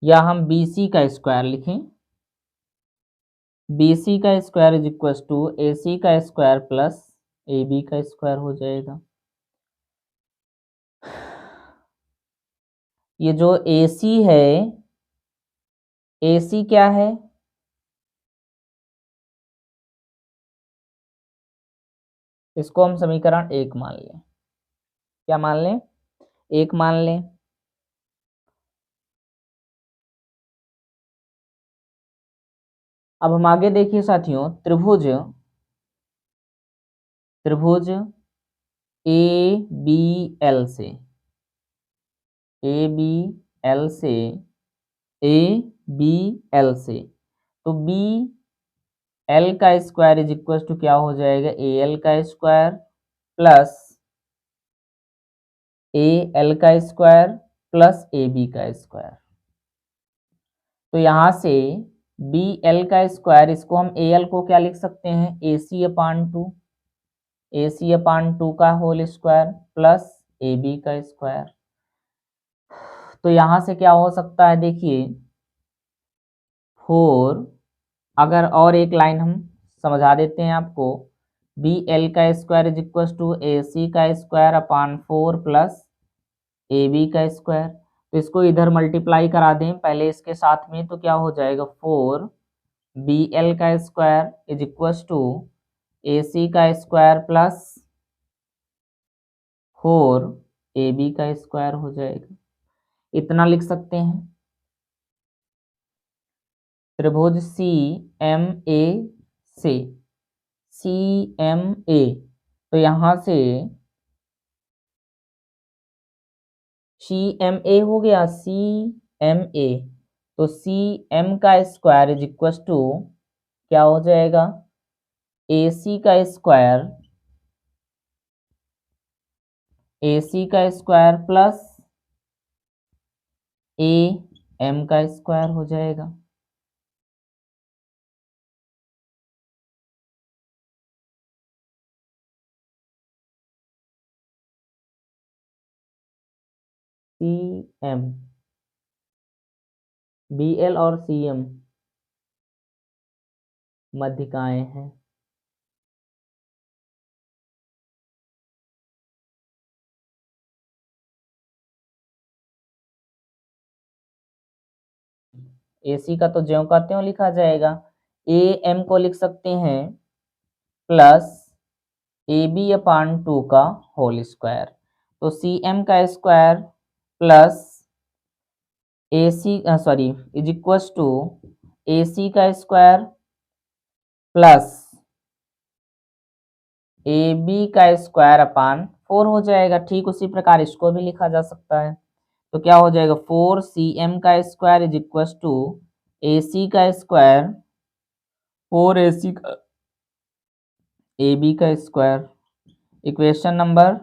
या हम BC का स्क्वायर लिखें, BC का square is equal to AC का स्क्वायर प्लस AB का स्क्वायर हो जाएगा। ये जो AC है, AC क्या है, इसको हम समीकरण 1 मान लें, क्या मान लें 1 मान लें। अब हम आगे देखिए साथियों, त्रिभुज त्रिभुज ABL से ABL से ABL से, तो BL का स्क्वायर इज इक्वल टू क्या हो जाएगा AL का स्क्वायर प्लस AL का स्क्वायर प्लस AB का स्क्वायर, तो यहाँ से BL का स्क्वायर, इसको हम AL को क्या लिख सकते हैं AC/2, AC/2 का होल स्क्वायर प्लस AB का स्क्वायर, तो यहाँ से क्या हो सकता है देखिए 4, अगर और एक लाइन हम समझा देते हैं आपको, BL का square is equal to AC का स्क्वायर अपान 4 प्लस AB का स्क्वायर, तो इसको इधर मल्टीप्लाई करा दें पहले इसके साथ में, तो क्या हो जाएगा 4BL का square is equal to AC का स्क्वायर प्लस 4 ए बी का स्क्वायर हो जाएगा। इतना लिख सकते हैं। त्रिभुज सी एम ए से सी एम ए, तो यहां से सी एम ए हो गया, सी एम ए, तो सी एम का स्क्वायर इज इक्व टू क्या हो जाएगा, ए सी का स्क्वायर, ए सी का स्क्वायर प्लस ए एम का स्क्वायर हो जाएगा। सी एम, बी एल और सी एम मध्यिकाएं हैं। ए सी का तो ज्यों का त्यों लिखा जाएगा। ए एम को लिख सकते हैं प्लस ए बी अपान 2 का होल स्क्वायर, तो सी एम का square plus A C sorry is equal to A C का स्क्वायर प्लस ए बी का स्क्वायर अपान 4 हो जाएगा। ठीक उसी प्रकार इसको भी लिखा जा सकता है, तो क्या हो जाएगा 4 सी एम का square is equal to A C का स्क्वायर 4 ए सी का ए बी का स्क्वायर। इक्वेशन नंबर,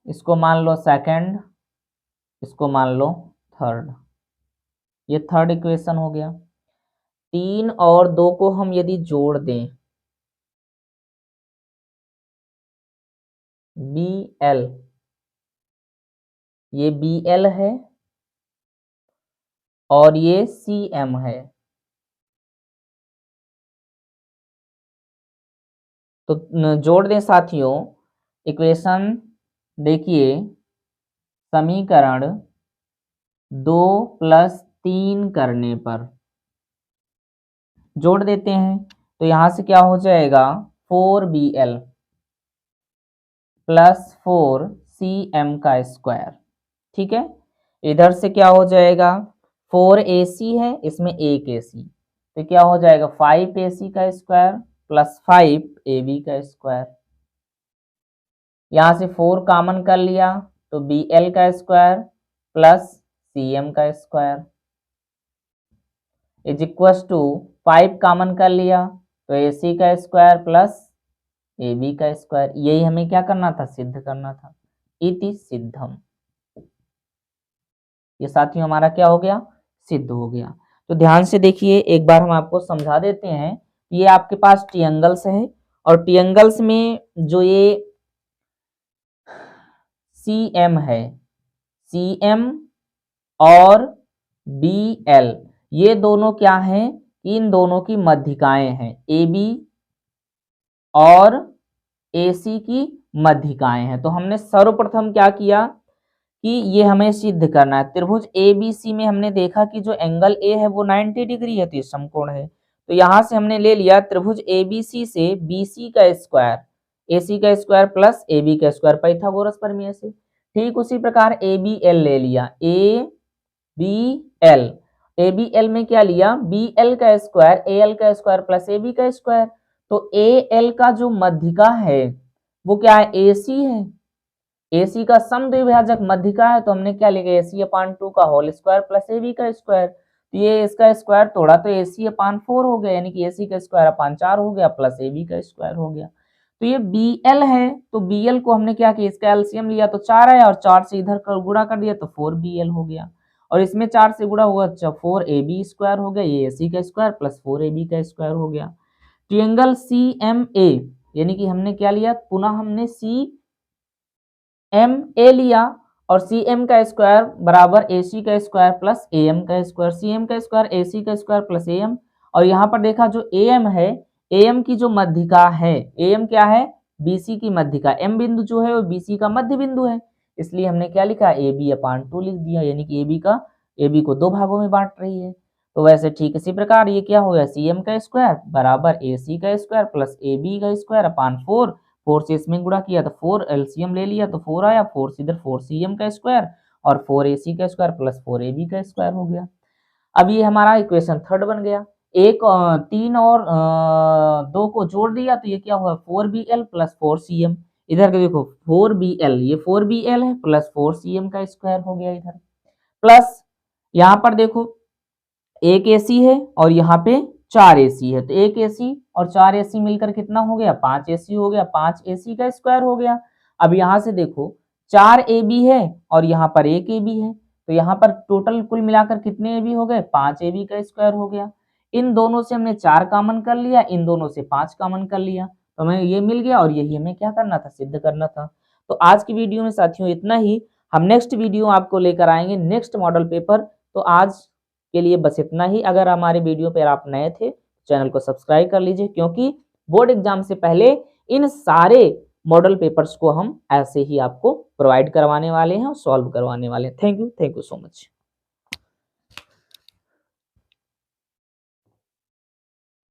इसको मान लो सेकंड, इसको मान लो थर्ड, ये थर्ड इक्वेशन हो गया। 3 और 2 को हम यदि जोड़ दें, बी एल, ये बी एल है और ये सी एम है, तो जोड़ दें साथियों। इक्वेशन देखिए, समीकरण 2 + 3 करने पर जोड़ देते हैं, तो यहां से क्या हो जाएगा 4bl प्लस 4cm का स्क्वायर। ठीक है, इधर से क्या हो जाएगा 4ac है, इसमें 1ac, तो क्या हो जाएगा 5ac का स्क्वायर प्लस 5ab का स्क्वायर। यहां से 4 कॉमन कर लिया तो bl का स्क्वायर प्लस cm का square is equal to 5 common कर लिया तो ac का स्क्वायर प्लस ab का स्क्वायर। यही हमें क्या करना था, सिद्ध करना था। इति सिद्धम, ये साथियों हमारा क्या हो गया, सिद्ध हो गया। तो ध्यान से देखिए, एक बार हम आपको समझा देते हैं। ये आपके पास ट्रायंगल्स है और ट्रायंगल्स में जो ये CM है, CM और BL, ये दोनों क्या हैं, इन दोनों की मध्यिकाएं हैं। AB और AC की मध्यिकाएं हैं। तो हमने सर्वप्रथम क्या किया कि ये हमें सिद्ध करना है। त्रिभुज ABC में हमने देखा कि जो एंगल A है वो 90 डिग्री है, तो ये समकोण है। तो यहां से हमने ले लिया त्रिभुज ABC से BC का स्क्वायर, AC का स्क्वायर प्लस AB का स्क्वायर, पाइथागोरस प्रमेय से। ठीक उसी प्रकार ABL ले लिया, ABL, ABL में क्या लिया, BL का स्क्वायर, AL का स्क्वायर प्लस AB का स्क्वायर। तो AL का जो मध्यिका है वो क्या है, AC है। AC का समद्विभाजक मध्यिका है, तो हमने क्या लिखा AC/2 का होल स्क्वायर प्लस AB का स्क्वायर। तो ये इसका स्क्वायर तोड़ा तो AC/4 हो गया, यानी कि AC का स्क्वायर अपान 4 हो गया प्लस AB का स्क्वायर हो गया। तो ये BL है, तो BL को हमने क्या किया, इसका एलसीएम लिया तो 4 आया और 4 से इधर कर गुणा कर दिया तो 4BL हो गया, और इसमें 4 से गुणा हुआ 4AB स्क्वायर हो गया, ये AC का स्क्वायर प्लस 4AB का स्क्वायर हो गया। ट्रायंगल CMA, यानी कि हमने क्या लिया, पुनः हमने CMA लिया और CM का स्क्वायर बराबर AC का स्क्वायर प्लस AM का स्क्वायर, CM का स्क्वायर AC का स्क्वायर प्लस AM। और यहाँ पर देखा जो AM है, AM की जो मध्यिका है, AM क्या है, BC की मध्यिका, M बिंदु जो है वो BC का मध्य बिंदु है, इसलिए हमने क्या लिखा AB/2 लिख दिया, यानी कि AB को 2 भागों में बांट रही है। तो वैसे ठीक इसी प्रकार ये क्या हो गया, CM का स्क्वायर बराबर AC का स्क्वायर प्लस AB का स्क्वायर अपान 4 4 से इसमें गुणा किया तो 4 एलसीएम ले लिया तो 4 आया, 4 से इधर 4cm का स्क्वायर और 4ac का स्क्वायर प्लस 4ab का स्क्वायर हो गया। अब ये हमारा इक्वेशन थर्ड बन गया। 3 और 2 को जोड़ दिया तो ये क्या हुआ 4bl प्लस 4cm। इधर का देखो 4bl, ये 4bl है प्लस 4cm का स्क्वायर हो गया इधर, प्लस यहाँ पर देखो एक AC है और यहाँ पे 4 AC है, तो एक AC और 4 AC मिलकर कितना हो गया 5 AC हो गया, 5 AC का स्क्वायर हो गया। अब यहाँ से देखो 4 AB है और यहाँ पर 1 AB है, तो यहाँ पर टोटल कुल मिलाकर कितने AB हो गए 5 AB का स्क्वायर हो गया। इन दोनों से हमने 4 कॉमन कर लिया, इन दोनों से 5 कॉमन कर लिया, तो हमें ये मिल गया और यही हमें क्या करना था सिद्ध करना था। तो आज की वीडियो में साथियों इतना ही। हम नेक्स्ट वीडियो आपको लेकर आएंगे नेक्स्ट मॉडल पेपर। तो आज के लिए बस इतना ही। अगर हमारे वीडियो पर आप नए थे चैनल को सब्सक्राइब कर लीजिए, क्योंकि बोर्ड एग्जाम से पहले इन सारे मॉडल पेपर्स को हम ऐसे ही आपको प्रोवाइड करवाने वाले हैं और सॉल्व करवाने वाले हैं। Thank you so much.